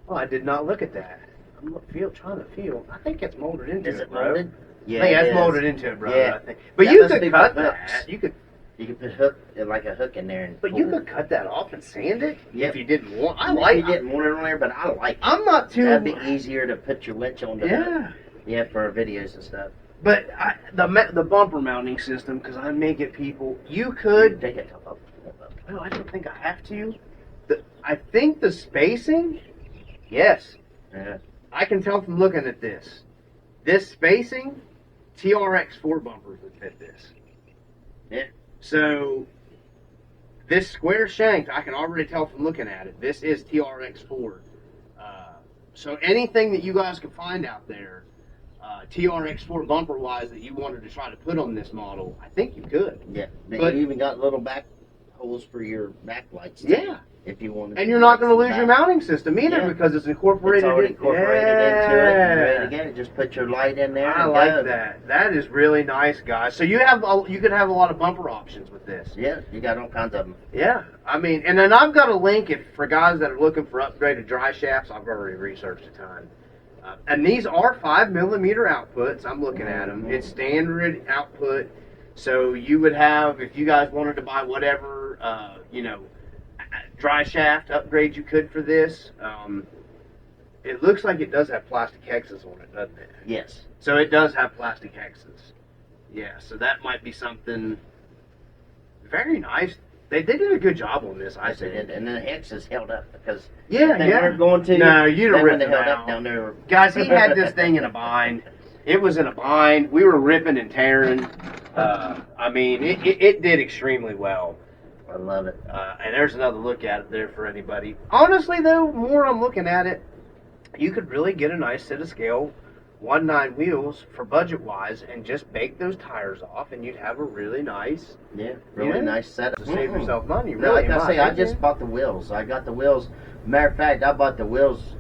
Oh, I did not look at that. trying to feel. I think it's molded into Is it, it bro. molded? Yeah, I think it that's is. molded into it, bro. Yeah. I think. But That you must could be cut for hooks. that. You could. You could put like a hook in there and. But you could cut that off and sand it Yep. if you didn't want. You didn't want it on there, but I like it. I'm not too. That'd be easier to put your winch on. Yeah. Yeah, for our videos and stuff. But the bumper mounting system, because I may get people. You You could. take it top up. Well, I don't think I have to. I think the spacing. Yes, Yeah. I can tell from looking at this. This spacing, TRX4 bumpers would fit this. Yeah. So, this square shank, I can already tell from looking at it, this is TRX4. So anything that you guys can find out there, TRX4 bumper-wise, that you wanted to try to put on this model, I think you could. Yeah. But- you even got little back holes for your back lights. Too, Yeah. If you wanted. And you're not going to lose your mounting system either Yeah. because it's incorporated. It's already incorporated into it. And ready to Yeah. get it. Just put your light in there. I and like go. that. That is really nice, guys. So you could have a lot of bumper options with this. Yeah, you got all kinds of them. Yeah, I mean, and then I've got a link for guys that are looking for upgraded dry shafts. I've already researched a ton. And these are 5mm outputs. I'm looking at them. It's standard output. So you would have, if you guys wanted to buy whatever, dry shaft upgrade you could for this, it looks like it does have plastic hexes on it, doesn't it? Yes. So it does have plastic hexes. Yeah, so that might be something very nice. They did a good job on this, I Yes, they think. did. And then the hex is held up because Yeah, they yeah. weren't going to. No, you'd have then when ripped they them held out. up down there. Guys, he had this thing in a bind. It was in a bind. We were ripping and tearing. I mean, it did extremely well. I love it. And there's another look at it there for anybody. Honestly, though, more I'm looking at it, you could really get a nice set of scale 1.9 wheels for budget-wise and just bake those tires off, and you'd have a really nice, Really nice setup. to save yourself money. No, Really, like I in say, my I opinion. just bought the wheels. I got the wheels. Matter of fact, I bought the wheels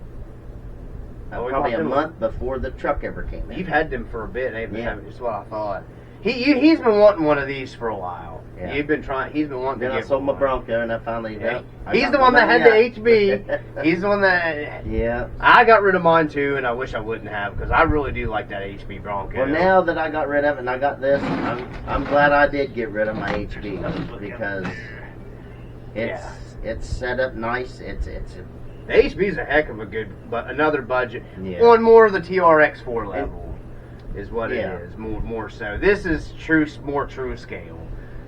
Oh, we probably bought a them. month before the truck ever came in. You've had them for a bit, haven't you? Yeah. That's what I thought. He's been wanting one of these for a while. Yeah. He's been wanting Then to I get sold my one. Bronco and I finally. Yeah. I He's got the my one that had money the out. HB. He's the one that. Yeah. I got rid of mine too, and I wish I wouldn't have because I really do like that HB Bronco. Well, now that I got rid of it and I got this, I'm glad I did get rid of my HB because it's set up nice. The HB's a heck of a good, but another budget Yeah. on more of the TRX4 level is what Yeah. it is. More so. This is more true scale.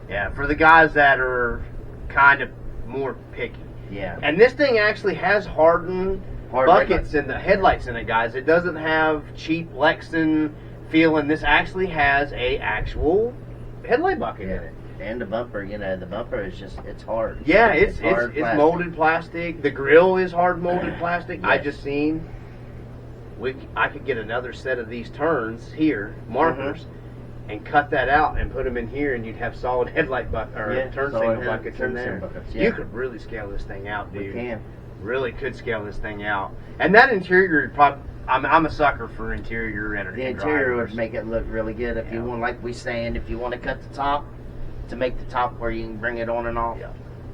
Yeah, for the guys that are kind of more picky. Yeah. And this thing actually has hardened Hard buckets and the headlights in it, guys. It doesn't have cheap Lexan feeling. This actually has a actual headlight bucket in it. And the bumper, the bumper is it's hard. Yeah, it's hard plastic. molded plastic. The grill is hard molded plastic. I Yes. just seen. I could get another set of these turns here, markers, and cut that out and put them in here, and you'd have solid headlight turn signal buckets in there. You could really scale this thing out, dude. You can. Really could scale this thing out. And that interior, I'm a sucker for interior The interior drivers. would make it look really good if you want, like we saying, if you want to cut the top to make the top where you can bring it on and off. Yeah.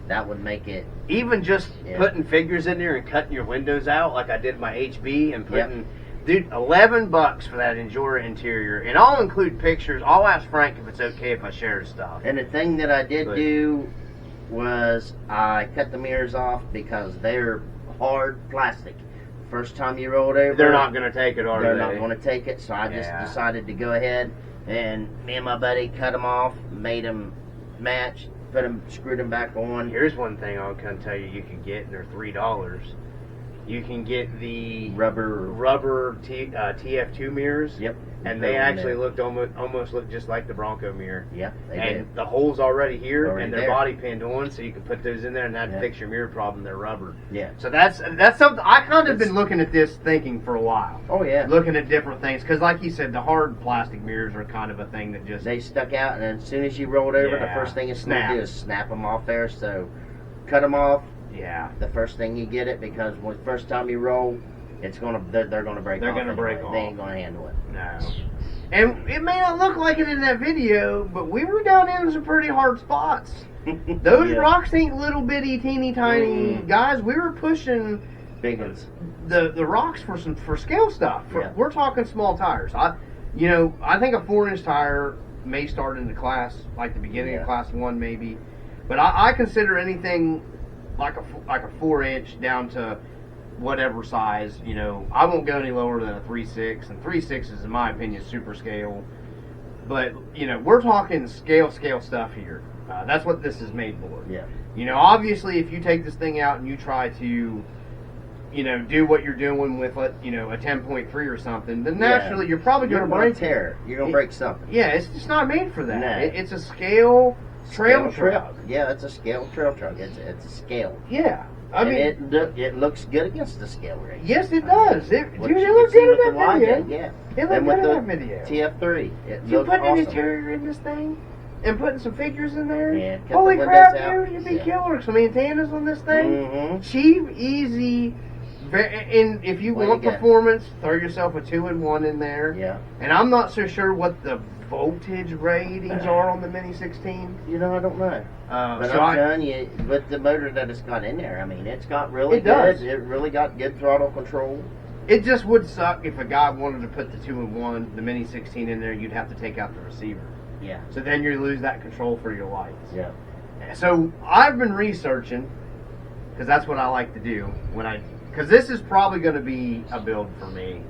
That would make it. Even just putting figures in there and cutting your windows out like I did my HB and putting, dude, $11 for that Endura interior. And I'll include pictures. I'll ask Frank if it's okay if I share his stuff. And the thing that I did do was I cut the mirrors off because they're hard plastic. First time you roll it over, They're not going to take it, are they're they? not going to take it. So I just decided to go ahead and me and my buddy cut them off, made them match, screwed them back on. Here's one thing I'll kind of tell you can get, and they're $3. You can get the rubber TF2 mirrors. Yep. And they actually looked almost look just like the Bronco mirror. Yeah, they and did. the hole's already here, Already and they're there. body pinned on, so you can put those in there, and that'd fix your mirror problem. They're rubber. Yeah. So that's something I kind of been looking at this thinking for a while. Oh yeah. Looking at different things because, like you said, the hard plastic mirrors are kind of a thing that just They stuck out, and then as soon as you roll it over, the first thing it's going to do is snap them off there. So cut them off. Yeah. The first thing you get it because when the first time you roll, they're going to break. They're going to break off. They ain't going to handle it. No. And it may not look like it in that video, but we were down in some pretty hard spots. Those rocks ain't little bitty, teeny tiny guys. We were pushing Big ones. The rocks for scale stuff. We're talking small tires. I think a 4-inch tire may start in the class, like the beginning of class 1 maybe, but I consider anything like a 4-inch down to whatever size. I won't go any lower than a 3.6, and 3.6 is in my opinion super scale. But we're talking scale stuff here. That's what this is made for. Yeah. Obviously, if you take this thing out and you try to do what you're doing with a 10.3 or something, then naturally you're probably going to break tear. You're going to break something. Yeah, it's just not made for that. No. It's a scale trail truck. Yeah, it's a scale trail truck. It's a scale. Yeah. I mean, it looks good against the scale rig. Yes, it does. Dude, it looks good in that video. Yeah. It looked good in that video. TF3. You putting an interior in this thing? And putting some figures in there? Yeah. Holy crap, dude, you'd be killer. Some antennas on this thing? Mm-hmm. Cheap, easy. And if you want performance, throw yourself a 2-in-1 in there. Yeah. And I'm not so sure what the voltage ratings are on the Mini 16. I don't know. But so I'm telling you, with the motor that it's got in there, I mean, it's got really good. It really got good throttle control. It just would suck if a guy wanted to put the 2-in-1, the Mini 16 in there. You'd have to take out the receiver. Yeah. So then you lose that control for your lights. Yeah. So I've been researching, because that's what I like to do because this is probably going to be a build for me,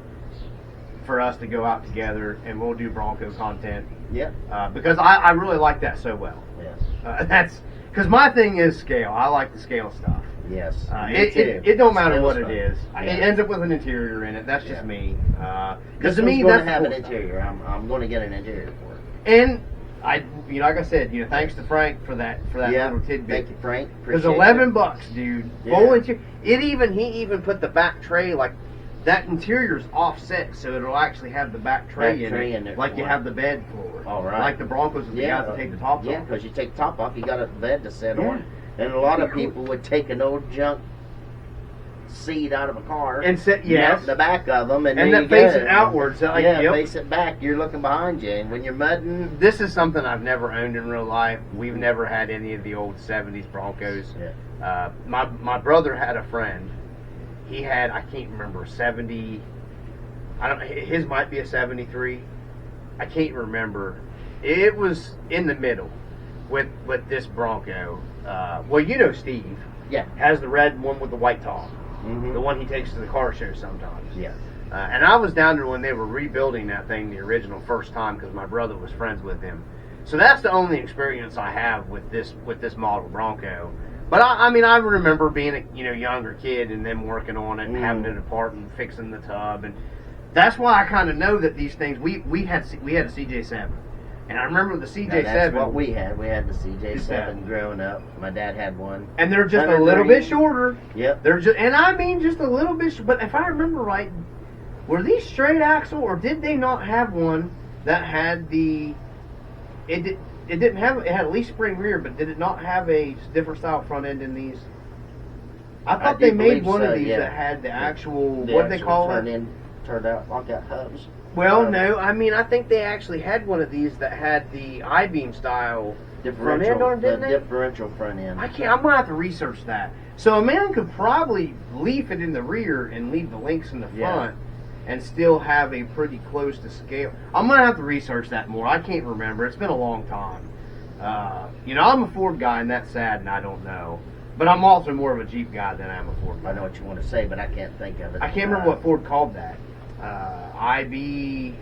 for us to go out together and we'll do Bronco content. Yeah. Because I really like that so well. Yeah. That's because my thing is scale. I like the scale stuff. Yes. It don't matter what it is. Yeah. It ends up with an interior in it. That's just me. Because to me, that's have an interior. I'm going to get an interior for it. And like I said, thanks to Frank for that little tidbit. Thank you, Frank. Because $11, dude. Full interior. He even put the back tray, like that interior's offset, so it'll actually have the back tray in it, like you have the bed floor. All right. Like the Broncos, you have to take the top off. Yeah, because you take the top off, you got a bed to sit on. And a lot of people would take an old junk seat out of a car and sit the back of them, and that face it outwards. Face it back. You're looking behind you, and when you're mudding, this is something I've never owned in real life. We've never had any of the old '70s Broncos. Yeah. My brother had a friend. He had, I can't remember, 70. His might be a 73. I can't remember. It was in the middle with this Bronco. Steve. Yeah. Has the red one with the white top. Mm-hmm. The one he takes to the car show sometimes. Yeah. And I was down there when they were rebuilding that thing the original first time because my brother was friends with him. So that's the only experience I have with this model Bronco. But I remember being a younger kid and them working on it and having it apart and fixing the tub, and that's why I kind of know that these things we had a CJ7. And I remember the CJ7. That's what we had. We had the CJ7 growing up. My dad had one. And they're just a little bit shorter. Yep. They're just a little bit. But if I remember right, were these straight axle, or did they not have one that had the? It didn't have. It had a leaf spring rear, but did it not have a different style front end in these? I thought they made one of these that had the actual. What do they call it? Turned out like that hubs. Well, no. I think they actually had one of these that had the I-beam style front end on, didn't they? Differential front end. I'm gonna have to research that. So a man could probably leaf it in the rear and leave the links in the front, and still have a pretty close to scale. I'm gonna have to research that more. I can't remember. It's been a long time. I'm a Ford guy, and that's sad, and I don't know. But I'm also more of a Jeep guy than I am a Ford guy. I know what you want to say, but I can't think of it. I can't remember what Ford called that. IB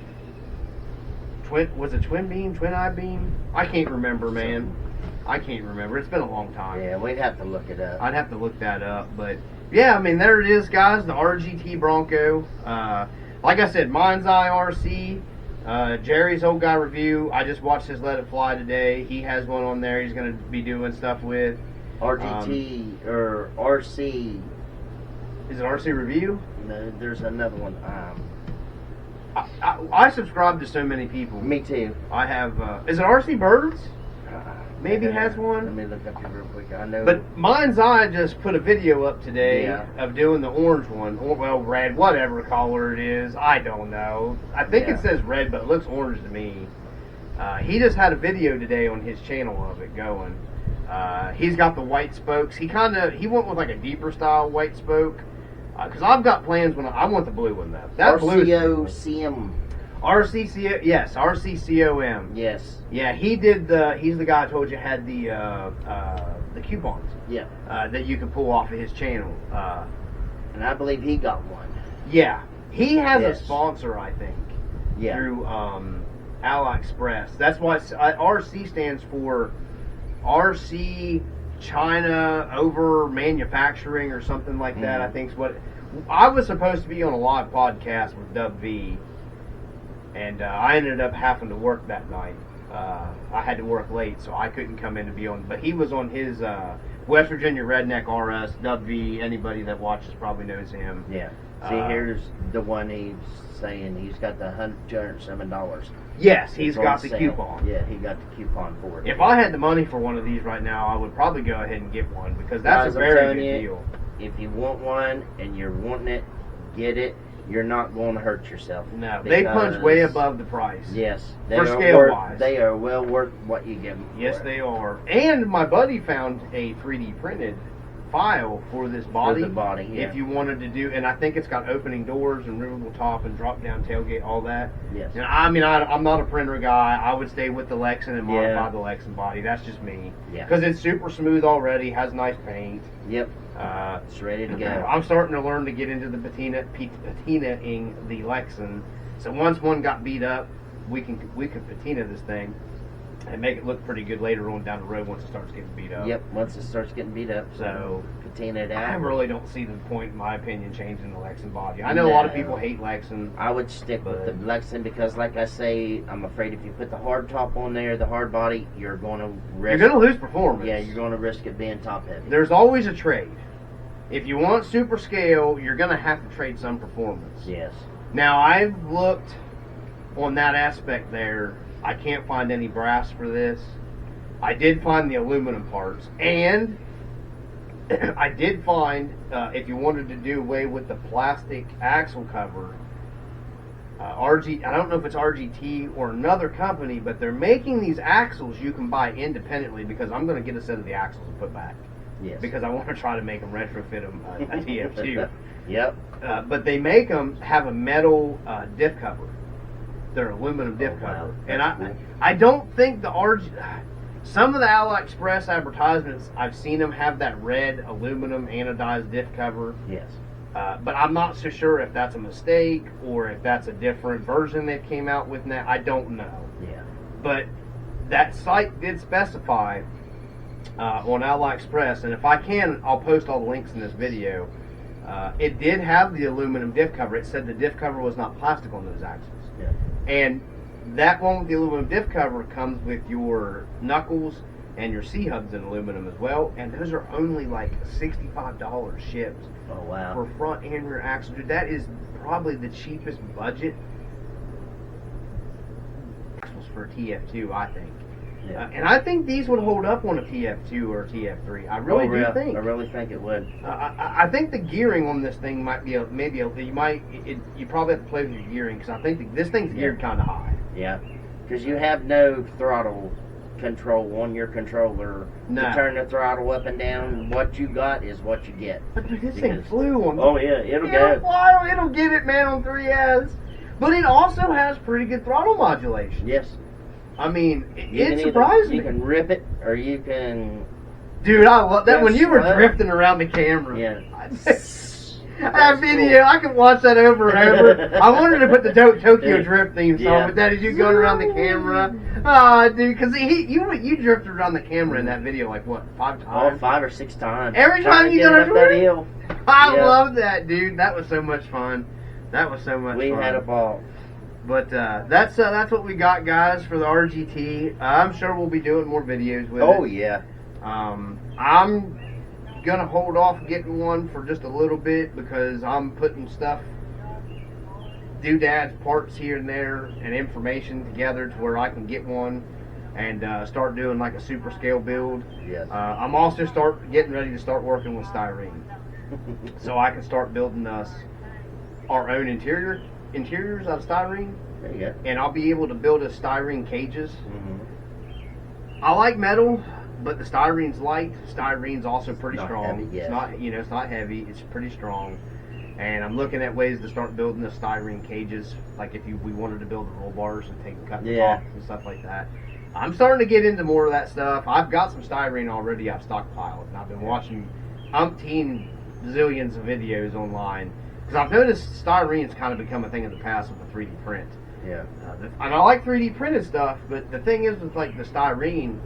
twin, was it twin beam, twin I-beam? I can't remember, man. I can't remember. It's been a long time. Yeah, we'd have to look it up. I'd have to look that up, but yeah, there it is, guys. The RGT Bronco. Like I said, Mind's Eye RC. Jerry's old guy review. I just watched his Let It Fly today. He has one on there. He's going to be doing stuff with RGT or RC. Is it RC review? No, there's another one. I subscribe to so many people. Me too. I have. Is it RC Birds? Maybe has one. Let me look up here real quick. I know. But Mind's Eye just put a video up today of doing the orange one. Well, red, whatever color it is. I don't know. I think it says red, but it looks orange to me. He just had a video today on his channel of it going. He's got the white spokes. He went with like a deeper style white spoke. Because I've got plans when I want the blue one though. That blue RCOCM. RCCO, yes, RCCOM. Yes. Yeah, he's the guy I told you had the coupons. Yeah. That you can pull off of his channel. And I believe he got one. Yeah, he has Yes. a sponsor, I think. Yeah. Through AliExpress. That's why RC stands for RC China Over Manufacturing or something like that. I think is what I was supposed to be on a live podcast with Dub V, and I ended up having to work that night. I had to work late, so I couldn't come in to be on. But he was on his West Virginia Redneck RS. Dub V. Anybody that watches probably knows him. Yeah. See, here's the one he's saying he's got the $207. Yes, he's on got the sale. coupon. Yeah, he got the coupon for it. If I had the money for one of these right now, I would probably go ahead and get one because that's Guys, a I'm very telling good you, deal. If you want one and you're wanting it, get it. You're not going to hurt yourself. No, they punch way above the price. Yes, For scale-wise. They are well worth what you give them. Yes, they are. And my buddy found a 3D printed file for this body. For the body, yeah. If you wanted to do, and I think it's got opening doors and removable top and drop down tailgate, all that. Yes. And I mean, I'm not a printer guy. I would stay with the Lexan and modify Yeah. the Lexan body. That's just me. Yeah. Because it's super smooth already, has nice paint. Yep. It's ready to go. I'm starting to learn to get into the patinaing the Lexan. So once one got beat up, we could patina this thing and make it look pretty good later on down the road once it starts getting beat up. Yep. Once it starts getting beat up, So patina it out. I really don't see the point, in my opinion, changing the Lexan body. I know a lot of people hate Lexan. I would stick with the Lexan because, like I say, I'm afraid if you put the hard top on there, the hard body, you're going to risk. You're going to lose performance. Yeah, you're going to risk it being top heavy. There's always a trade. If you want super scale, you're going to have to trade some performance. Yes. Now, I've looked on that aspect there. I can't find any brass for this. I did find the aluminum parts. And I did find, if you wanted to do away with the plastic axle cover, I don't know if it's RGT or another company, but they're making these axles you can buy independently because I'm going to get a set of the axles and put back. Yes. Because I want to try to make them retrofit them a TF2. Yep. But they make them have a metal diff cover. They're aluminum diff cover. Wow. And Cool. I don't think some of the AliExpress advertisements, I've seen them have that red aluminum anodized diff cover. Yes. But I'm not so sure if that's a mistake or if that's a different version they came out with now. I don't know. Yeah. But that site did specify on AliExpress, and if I can, I'll post all the links in this video. It did have the aluminum diff cover. It said the diff cover was not plastic on those axles. Yeah. And that one with the aluminum diff cover comes with your knuckles and your C-hubs in aluminum as well, and those are only like $65 shipped. Oh, wow. For front and rear axle. Dude, that is probably the cheapest budget axles for a TF2, I think. Yeah. And I think these would hold up on a TF2 or a TF3. I really do think. I really think it would. I think the gearing on this thing might be you probably have to play with your gearing because I think this thing's geared kind of high. Yeah. Because you have no throttle control on your controller to turn the throttle up and down. What you got is what you get. But dude, this thing flew on. Oh yeah, it'll fly. It'll get it, man, on 3S. But it also has pretty good throttle modulation. Yes. I mean, it surprised me. You can rip it, or you can. Dude, I love that when you were slow. drifting around the camera. Yeah. That video, I could watch that over and over. I wanted to put the Tokyo Drift theme song, Yeah. but that is you going around the camera. Ah, dude, because you drifted around the camera in that video like what, 5 times? Oh, 5 or 6 times. Every Trying time to you get go it up that hill. I Yeah. love that, dude. That was so much fun. That was so much fun. We had a ball. But that's what we got, guys, for the RGT. I'm sure we'll be doing more videos with it. Oh yeah. I'm gonna hold off getting one for just a little bit because I'm putting doodads, parts here and there, and information together to where I can get one and start doing like a super scale build. Yes. I'm also getting ready to start working with styrene, so I can start building us our own interiors out of styrene. There you go. And I'll be able to build us styrene cages. Mm-hmm. I like metal, but the styrene's light. Styrene's also pretty strong. Heavy, yes. It's not, it's not heavy. It's pretty strong. And I'm looking at ways to start building the styrene cages, like if we wanted to build the roll bars and cut the tops and stuff like that. I'm starting to get into more of that stuff. I've got some styrene already I've stockpiled, and I've been watching umpteen zillions of videos online, because I've noticed styrene's kind of become a thing of the past with the 3D print. Yeah. And I like 3D printed stuff, but the thing is with like the styrene,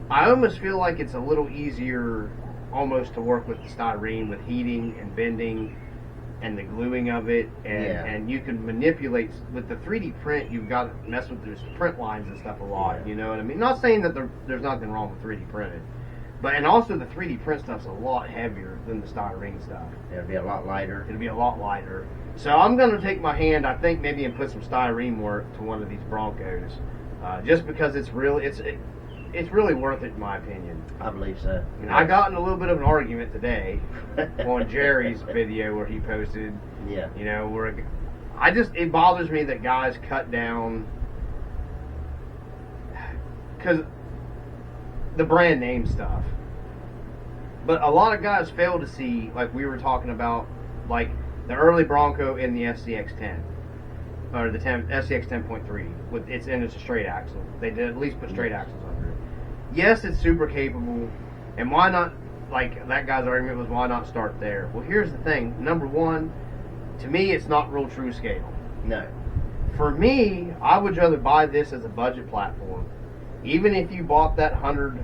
I almost feel like it's a little easier almost to work with the styrene with heating and bending and the gluing of it, and you can manipulate. With the 3D print, you've got to mess with those print lines and stuff a lot, you know what I mean? Not saying that there's nothing wrong with 3D printed, but, and also the 3D print stuff's a lot heavier than the styrene stuff. It'll be a lot lighter. It'll be a lot lighter. So I'm going to take my hand, I think, maybe and put some styrene work to one of these Broncos, just because it's really worth it in my opinion. I believe so. And I got in a little bit of an argument today on Jerry's video where he posted, you know, where it bothers me that guys cut down, because the brand name stuff. But a lot of guys fail to see, like we were talking about, like the early Bronco in the SCX10, or the SCX 10.3, with it's a straight axle. They did at least put straight axles under it. Yes, it's super capable, and why not? Like that guy's argument was, why not start there? Well, here's the thing. Number one, to me, it's not real true scale. No. For me, I would rather buy this as a budget platform. Even if you bought that $100,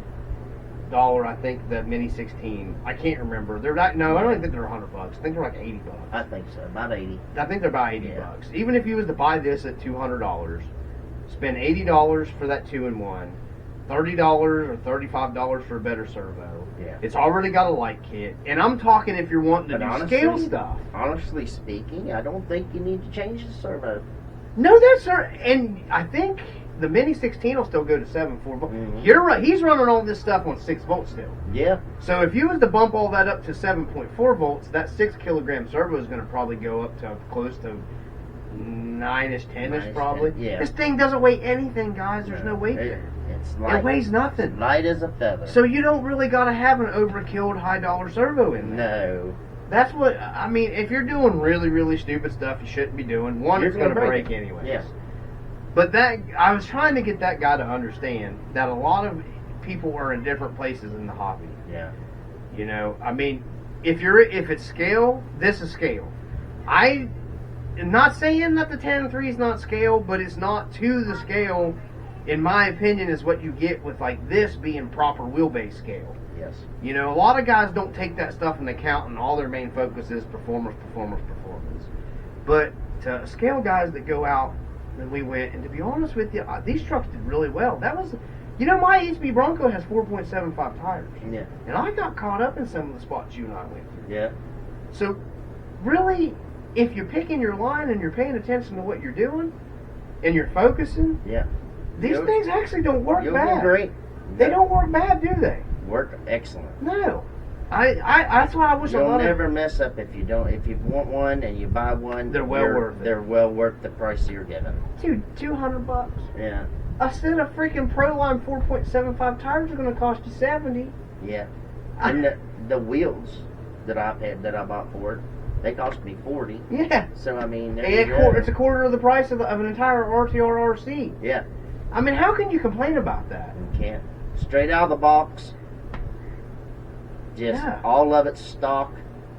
I think, that Mini 16, I can't remember. They're not. No, I don't even think they're $100. I think they're like $80. I think so, about 80. I think they're about $80. Even if you was to buy this at $200, spend $80 for that 2-in-1, $30 or $35 for a better servo. Yeah. It's already got a light kit, and I'm talking if you're wanting to do scale stuff. Honestly speaking, I don't think you need to change the servo. No, that's and I think the Mini 16 will still go to 7.4 volts. You're right. He's running all this stuff on 6 volts still. Yeah. So if you was to bump all that up to 7.4 volts, that 6 kilogram servo is going to probably go up to close to 9-ish, 10-ish probably. Yeah. This thing doesn't weigh anything, guys. There's no weight there. It's light. It weighs nothing. Light as a feather. So you don't really got to have an overkilled high-dollar servo in there. No. That's what, I mean, if you're doing really, really stupid stuff you shouldn't be doing, one, it's going to break anyways. Yeah. But I was trying to get that guy to understand that a lot of people are in different places in the hobby. Yeah. You know, I mean, if it's scale, this is scale. I'm not saying that the 10.3 is not scale, but it's not to the scale, in my opinion, is what you get with like this being proper wheelbase scale. Yes. You know, a lot of guys don't take that stuff into account, and all their main focus is performance. But to scale guys that go out, and we went, and to be honest with you, these trucks did really well. That was, you know, my HB Bronco has 4.75 tires. Yeah. And I got caught up in some of the spots you and I went through. Yeah. So, really, if you're picking your line and you're paying attention to what you're doing, and you're focusing, these things actually don't work bad. Great. They don't work bad, do they? Work excellent. No. That's why I wish You'll never mess up if you don't. If you want one and you buy one, they're well worth it. They're well worth the price you're given. Dude, $200. Yeah. A set of freaking Proline 4.75 tires are going to cost you $70. Yeah. And the wheels that I bought for it, they cost me $40. Yeah. So I mean, it's a quarter of the price of an entire RTR RC. Yeah. I mean, how can you complain about that? You can't. Straight out of the box. Just all of it's stock.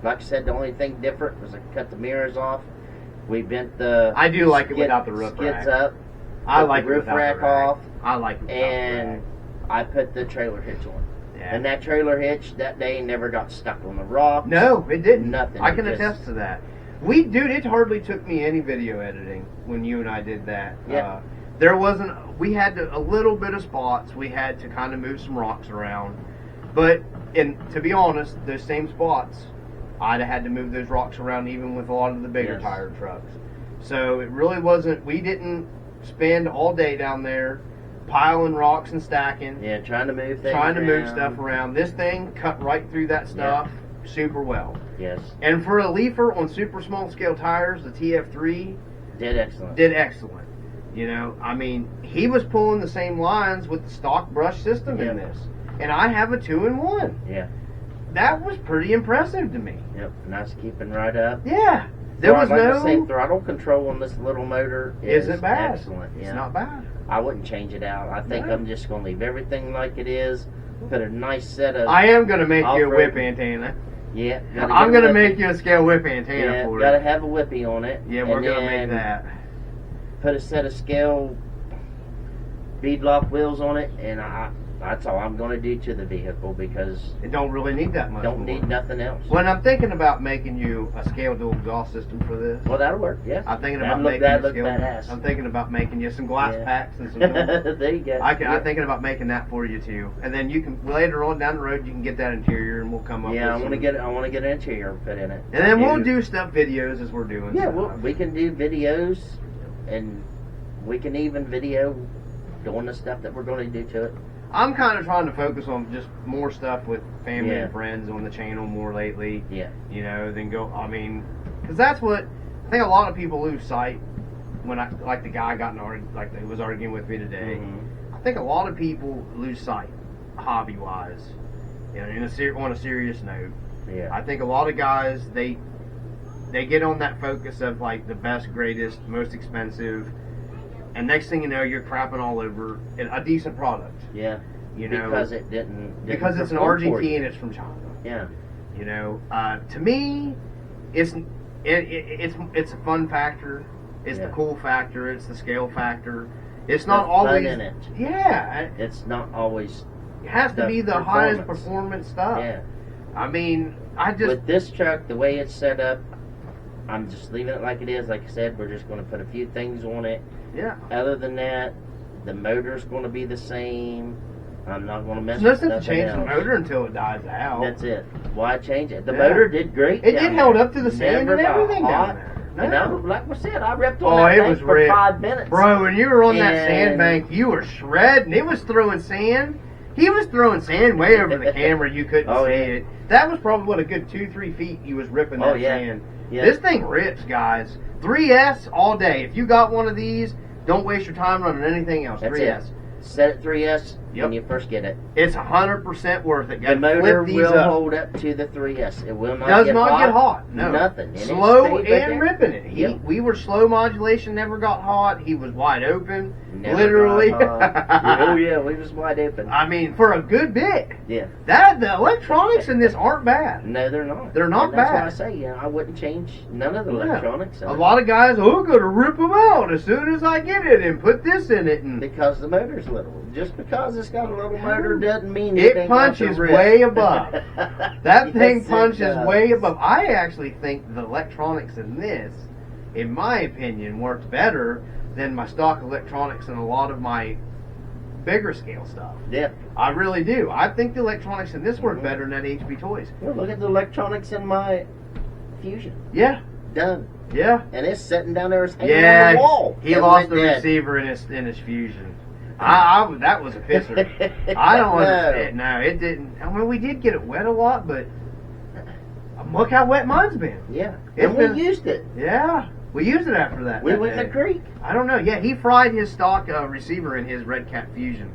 Like I said, the only thing different was I cut the mirrors off. We bent the. I do like it without the roof rack. Skids up. I like the roof rack off. I like it without and the rack. I put the trailer hitch on. Yeah. And that trailer hitch that day never got stuck on the rocks. No, it didn't. Nothing. I can attest to that. It hardly took me any video editing when you and I did that. Yeah. We had a little bit of spots. We had to kind of move some rocks around. But, and to be honest, those same spots, I'd have had to move those rocks around even with a lot of the bigger tire trucks. So it really wasn't, we didn't spend all day down there piling rocks and stacking. Yeah, trying to move things move stuff around. This thing cut right through that stuff super well. Yes. And for a leafer on super small scale tires, the TF3 did excellent. You know, I mean, he was pulling the same lines with the stock brush system in this. And I have a 2-in-1. Yeah. that was pretty impressive to me. Yep, nice keeping right up. Yeah. There was like no... I say, throttle control on this little motor isn't bad. Excellent. It's Yeah. not bad. I wouldn't change it out. I think No. I'm just going to leave everything like it is. Put a nice set of... I am going to make you a whip off-road- antenna. Yeah. I'm going to make you a scale whip antenna Yeah, for got to it. have a whippy on it. Yeah, we're And going to make then that. Put a set of scale beadlock wheels on it, and that's all I'm going to do to the vehicle because It don't really need that much. don't more. need nothing else. When I'm thinking about making you a scale dual exhaust system for this, Well, that'll work, yeah. I'm thinking That'd about look- making that'd you look scale. badass. I'm thinking about making you some glass Yeah. packs and some. There you go. I'm thinking about making that for you too, and then you can later on down the road you can get that interior, and we'll come up. Yeah, with I want to some- get. I want to get an interior put in it. And then we'll do stuff videos as we're doing. Yeah, stuff. we can do videos, and we can even video doing the stuff that we're going to do to it. I'm kind of trying to focus on just more stuff with family Yeah. and friends on the channel more lately. Yeah. You know, than go. I mean, because that's what I think a lot of people lose sight when like the guy got like he was arguing with me today. Mhm. I think a lot of people lose sight, hobby wise, you know, on a serious note. Yeah. I think a lot of guys they get on that focus of like the best, greatest, most expensive, and next thing you know, you're crapping all over a decent product. Yeah. You know, Because it didn't because it's an perform for RGT you. and it's from China. Yeah. You know, to me, it's a fun factor. It's Yeah. the cool factor. It's the scale factor. It's The not fun always. in it. Yeah, It's not always. it has to the be the highest performance. performance stuff. Yeah. I mean, I just With this truck, the way it's set up, I'm just leaving it like it is. Like I said, we're just going to put a few things on it. yeah. Other than that, the motor's going to be the same. I'm not going to mess There's with nothing to nothing change else. the motor until it dies out. That's it. Why change it? The Yeah. motor did great. It down did held there. up to the sand Never and got everything hot. down there. And No. like I said, I ripped on Oh, that it thing was for ripped. 5 minutes. Bro, when you were on that And- sandbank, you were shredding. It was throwing sand. He was throwing sand way over the camera. You couldn't Oh, see yeah. it. That was probably what a good 2-3 feet. He was ripping Oh, that yeah. sand. Yeah. This thing rips, guys. 3S all day. If you got one of these, don't waste your time running anything else. That's 3S. it. Set it 3S Yep. when you first get it. It's 100% worth it. The Gotta motor flip these will up. hold up to the 3S. It will not Does get not hot. get hot. No. Nothing. And it Slow stayed right and there. ripping it. Yep. We were slow modulation, never got hot. He was wide open. Never Literally. got hot. Oh yeah, we was wide open. I mean, for a good bit. Yeah. The electronics in this aren't bad. No, they're not. They're not and that's bad. why I say, yeah, I wouldn't change none of the Yeah. electronics. A lot of guys, gonna rip them out as soon as I get it and put this in it. And Because the motor's little. Just because it's got a little motor doesn't mean it ain't got to punches rip. way above. That thing Yes, it punches does. way above. I actually think the electronics in this, in my opinion, works better than my stock electronics and a lot of my bigger scale stuff. Yeah. I really do. I think the electronics in this work Mhm. better than that HB Toys. Well, look at the electronics in my Fusion. Yeah, Done. yeah. And it's sitting down there, it's hanging Yeah, on the wall. he It lost went the dead. receiver in his Fusion. That was a pisser. I don't No. understand. No, it didn't. I mean, we did get it wet a lot, but look how wet mine's been. Yeah. It's And we been- used it. Yeah, we used it after that. We that went in day. the creek. I don't know. Yeah, he fried his stock receiver in his Red Cat Fusion.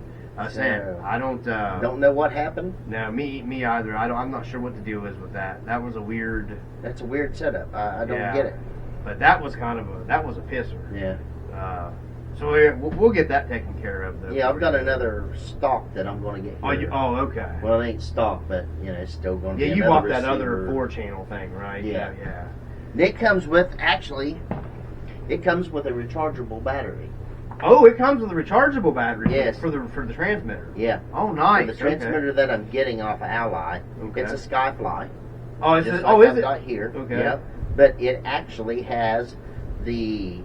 Sand. So, I don't. Don't know what happened. No, me either. I'm not sure what the deal is with that. That was a weird. That's a weird setup. I don't Yeah. get it. But that was kind of that was a pisser. Yeah. So we'll get that taken care of though. Yeah, I've got another stock that I'm going to get. Here. Okay. Well, it ain't stock, but it's still going to Yeah, be you another bought that other receiver. 4-channel thing, right? Yeah. Yeah. It comes with it comes with a rechargeable battery. Oh, it comes with a rechargeable battery. Yes. For the transmitter. Yeah. Oh, nice. The transmitter that I'm getting off of Ally, Okay. it's a Skyfly. Oh, is just it? like Oh, is I've it? got here. Okay. Yep. But it actually has the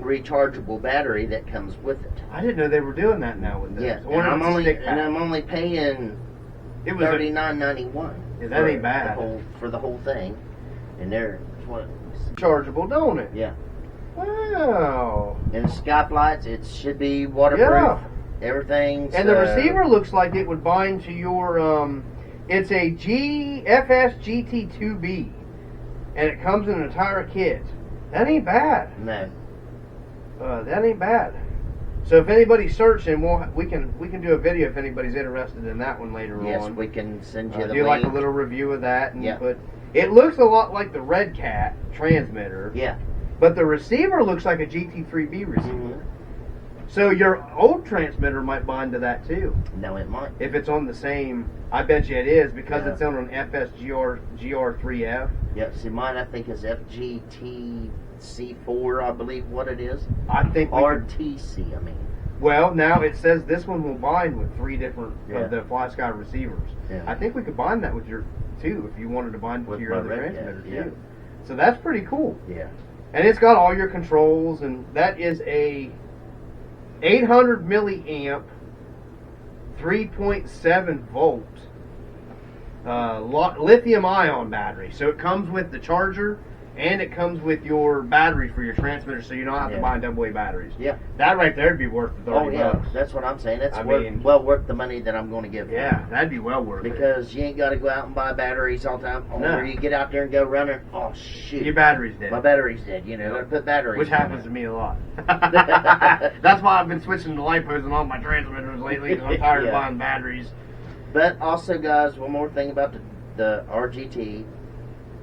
rechargeable battery that comes with it. I didn't know they were doing that now with this. Yeah. Or And I'm stick pack. only paying It was $39.91. Yeah, that ain't bad. For the whole thing, and they're rechargeable, don't it? Yeah. Wow. And the sky lights, it should be waterproof. Yeah. Everything's. And the receiver looks like it would bind to your. It's a GFS GT2B, and it comes in an entire kit. That ain't bad. No. That ain't bad. So if anybody's searching, we can do a video if anybody's interested in that one later on. Yes, we can send you the do link. like a little review of that and Yeah. put. It looks a lot like the Red Cat transmitter. Yeah. But the receiver looks like a GT3B receiver. Mm-hmm. So your old transmitter might bind to that too. No, it might. If it's on the same, I bet you it is because Yeah. it's on an FSGR3F. Yep. See, mine I think is FGTC4, I believe what it is. I think we could- RTC, I mean. well, now it says this one will bind with 3 different Yeah. of the Fly Sky receivers. Yeah. I think we could bind that with your too if you wanted to bind it With to your my other Red Cat, transmitter too. yeah. So that's pretty cool. Yeah. And it's got all your controls, and that is a 800 milliamp, 3.7 volt lithium-ion battery. So it comes with the charger, and it comes with your battery for your transmitter, so you don't have to buy double-A batteries. Yeah. That right there would be worth the 30 Oh, yeah. bucks. That's what I'm saying. That's I worth, mean- well worth the money that I'm going to give. Yeah, that'd be well worth it. Because you ain't got to go out and buy batteries all the time. No. Or you get out there and go running. Oh, shoot. Your battery's dead. My battery's dead. You know, gotta put batteries Which in happens it. to me a lot. That's why I've been switching to lipos on all my transmitters lately, because I'm tired of Yeah. buying batteries. But also, guys, one more thing about the RGT.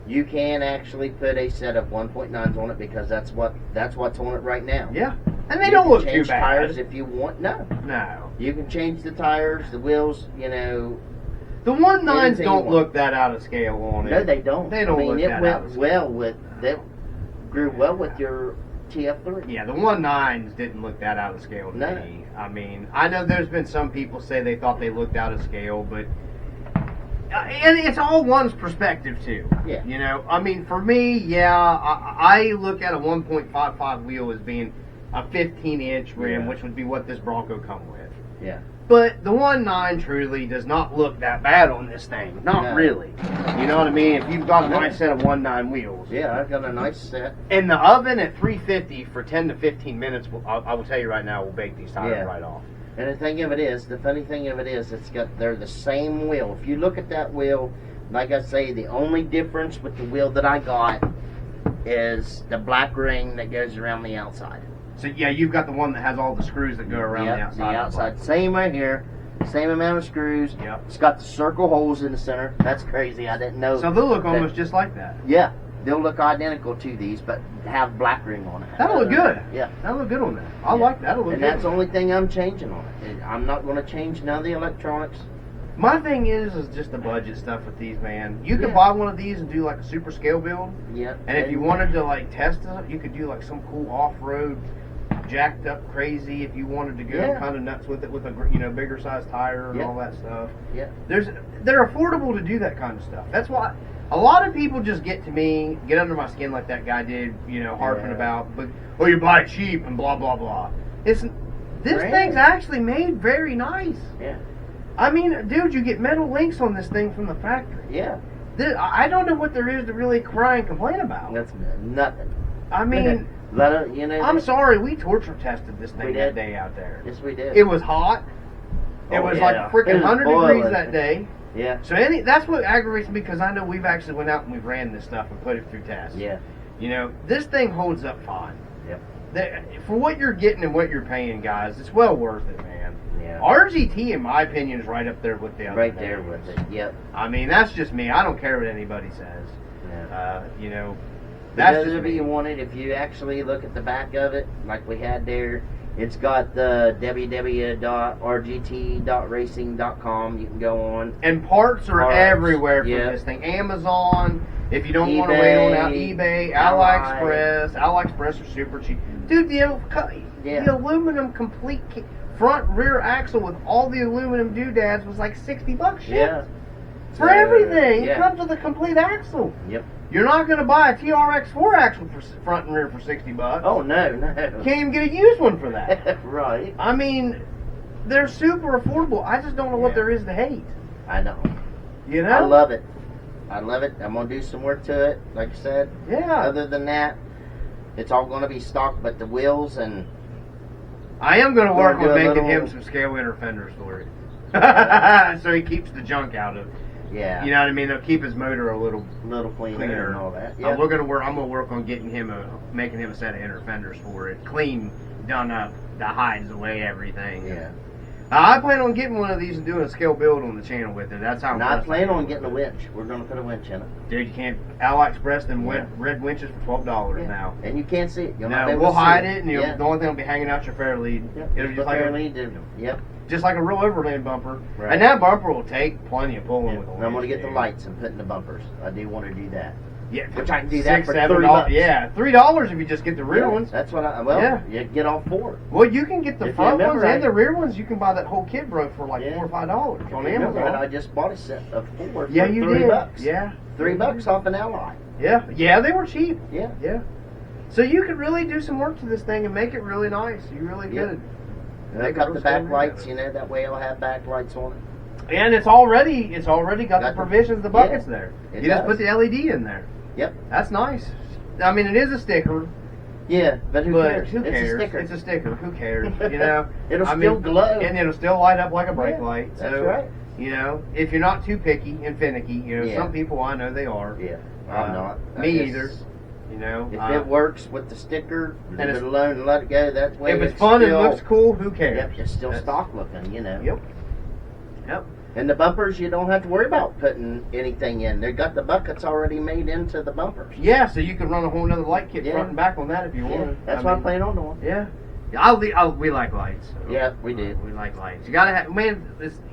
You can actually put a set of 1.9s on it because that's what's on it right now. Yeah. And they You don't can look too change bad. tires if you want. No. No. You can change the tires, the wheels, you know. The 1.9s Anything don't you look that out of scale on it. No, they don't. They don't I mean, look it that went out of scale. well with, that grew well with your TF3. Yeah, the 1.9s didn't look that out of scale to No. me. I mean, I know there's been some people say they thought they looked out of scale, but and it's all one's perspective too. Yeah. You know, I mean, for me, yeah, I look at a 1.55 wheel as being a 15-inch rim, Yeah. which would be what this Bronco come with. Yeah. But the 1.9 truly does not look that bad on this thing. Not No. really. You know what I mean? If you've got a No. nice set of 1.9 wheels. Yeah, I've got a nice set. And the oven at 350 for 10 to 15 minutes, I will tell you right now, will bake these tires Yeah. right off. And the funny thing of it is, they're the same wheel. If you look at that wheel, like I say, the only difference with the wheel that I got is the black ring that goes around the outside. So yeah, you've got the one that has all the screws that go around Yep, the outside. The outside. Same right here. Same amount of screws. Yep. It's got the circle holes in the center. That's crazy. I didn't know. So they'll look that- almost just like that. Yeah. They'll look identical to these, but have black ring on it. That'll look good. Yeah. That'll look good on that. I Yeah. like that. That'll look And good. that's the only thing I'm changing on it. I'm not going to change none of the electronics. My thing is just the budget stuff with these, man. You could Yeah. buy one of these and do like a super scale build. Yep. And if you wanted to like test it, you could do like some cool off-road, jacked up crazy. If you wanted to go Yeah. kind of nuts with it, with a bigger size tire and Yeah. all that stuff. Yeah. They're affordable to do that kind of stuff. That's why a lot of people just get to me, get under my skin like that guy did, harping Yeah. about, but you buy it cheap and blah blah blah. This Right. thing's actually made very nice. Yeah. I mean, dude, you get metal links on this thing from the factory. Yeah. I don't know what there is to really cry and complain about. That's nothing. I mean, I'm sorry, we torture tested this thing We that did. day out there. Yes, we did. It was hot. It Oh, was yeah. like It freaking was 100 boiling. degrees that day. Yeah. So that's what aggravates me, because I know we've actually went out and we've ran this stuff and put it through tests. Yeah. This thing holds up fine. Yep. For what you're getting and what you're paying, guys, it's well worth it, man. Yeah. RGT, in my opinion, is right up there with the other Right there names. with it. Yep. I mean, that's just me. I don't care what anybody says. Yeah. That's Those just of me. you want it, if you actually look at the back of it, like we had there, it's got the www.rgt.racing.com. You can go on. And parts are Parts, everywhere for yep. this thing. Amazon, if you don't want to wait on out, eBay, AliExpress. AliExpress are super cheap. Dude, the aluminum complete front rear axle with all the aluminum doodads was like $60 shipped. Yeah. For everything. yeah. It comes with a complete axle. Yep. You're not going to buy a TRX4 axle for front and rear for $60. Oh, no. Can't even get a used one for that. Right. I mean, they're super affordable. I just don't know what Yeah. there is to hate. I know. You know? I love it. I'm going to do some work to it, like I said. Yeah. Other than that, it's all going to be stock, but the wheels and... I am going to work Gonna on do a making little- him some scale inner fenders for it. So he keeps the junk out of it. Yeah. You know what I mean? They'll keep his motor a little cleaner cleaner and all that. I'm Yeah. going to work on making him a set of inner fenders for it. Clean, done up. that hides away everything. Yeah. I plan on getting one of these and doing a scale build on the channel with it. That's how. And I plan on getting a winch. We're gonna put a winch in it. Dude, you can't AliExpress them red winches for $12 now. And you can't see it. You'll not be No, able we'll to see hide it. it, and the only thing will be hanging out your fair lead. Yep. It'll Just just like fair lead. Yep. just like a real overland bumper. Right. And that bumper will take plenty of pulling with a And I'm gonna winch, get the dude. lights and put in the bumpers. I do want to do that. Yeah, Which I can do that for $6, $3. Yeah, $3 if you just get the rear ones. That's what you get all four. Well, you can get the If front you ones remember and the rear ones. You can buy that whole kit, bro, for like $4 or $5 on Remember, Amazon. I just bought a set of 4 Yeah, for you $3. did. Yeah, $3 off an Ally. yeah, they were cheap. Yeah. Yeah. So you could really do some work to this thing and make it really nice. You really could. And I got the backlights, that way I'll have backlights on it. And it's already got the provisions, the buckets there. It You just does. put the LED in there. Yep. That's nice. I mean, it is a sticker. Yeah, but who cares? Who cares? It's a sticker. It's a sticker. Who cares? You know, It'll still glow. and it'll still light up like a brake light. That's So, right. you know, if you're not too picky and finicky, some people I know they are. Yeah, I'm not. Me either. You know, if it works with the sticker, leave and it alone and let it go. That way, if it's fun and looks cool, who cares? Yep, it's still stock looking. Yep. And the bumpers, you don't have to worry about putting anything in. They've got the buckets already made into the bumpers. Yeah, so you can run a whole nother light kit front and back on that if you want. That's what I plan on doing. Yeah. We like lights. So. Yeah, we do. We like lights. You gotta have, man.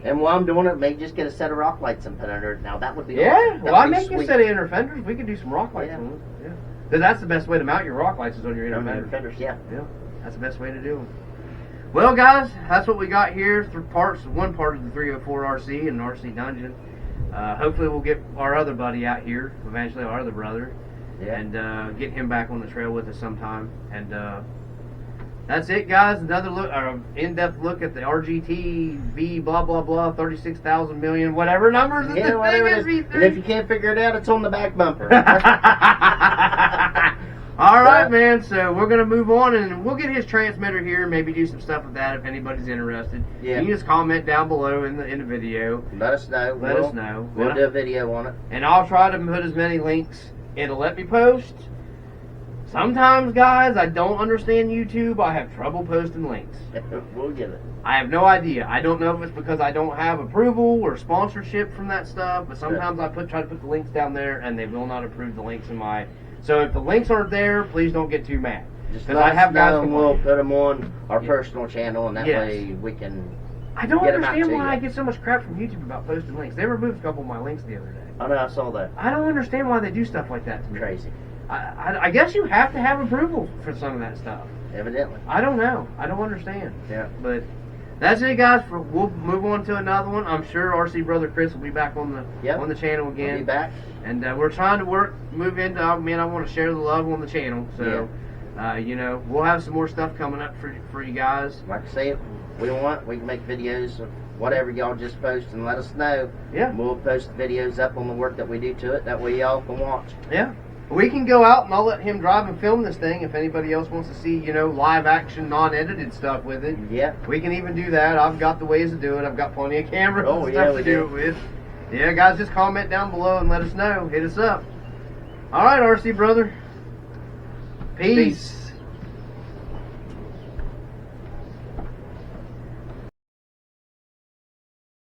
And while I'm doing it, maybe just get a set of rock lights and put under it. Now that would be yeah. awesome. Well, I make you a set of inner fenders. We could do some rock lights on them. Yeah. Because that's the best way to mount your rock lights is on your inner fenders. Yeah. Yeah. That's the best way to do them. Well, guys, that's what we got here. One part of the 304 RC and RC Dungeon. Hopefully, we'll get our other buddy out here eventually, our other brother, and get him back on the trail with us sometime. And that's it, guys. Another in-depth look at the RGT V blah blah blah 36,000 million whatever numbers. Yeah, whatever it is. And if you can't figure it out, it's on the back bumper. All right, man. So we're gonna move on, and we'll get his transmitter here, and maybe do some stuff with that if anybody's interested. Yeah. You can just comment down below in the video. Let us know. Let us know. We'll do a video on it. And I'll try to put as many links. It'll let me post. Sometimes, guys, I don't understand YouTube. I have trouble posting links. We'll get it. I have no idea. I don't know if it's because I don't have approval or sponsorship from that stuff, but sometimes I try to put the links down there, and they will not approve the links in my. So if the links aren't there, please don't get too mad. Just let us know, and we'll put them on our personal channel, and that way we can. I don't understand why I get so much crap from YouTube about posting links. They removed a couple of my links the other day. I know, I saw that. I don't understand why they do stuff like that to me. Crazy. I guess you have to have approval for some of that stuff. Evidently. I don't know. I don't understand. Yeah. But that's it, guys. We'll move on to another one. I'm sure RC Brother Chris will be back on the channel again. We'll be back. And we're trying to move into. I want to share the love on the channel. So, we'll have some more stuff coming up for you guys. Like I say, we can make videos of whatever y'all just post and let us know. Yeah. We'll post videos up on the work that we do to it. That way y'all can watch. Yeah. We can go out and I'll let him drive and film this thing if anybody else wants to see, live action, non-edited stuff with it. Yeah. We can even do that. I've got the ways to do it. I've got plenty of cameras and yeah, stuff to do it with. Yeah, guys, just comment down below and let us know. Hit us up. All right, RC brother. Peace.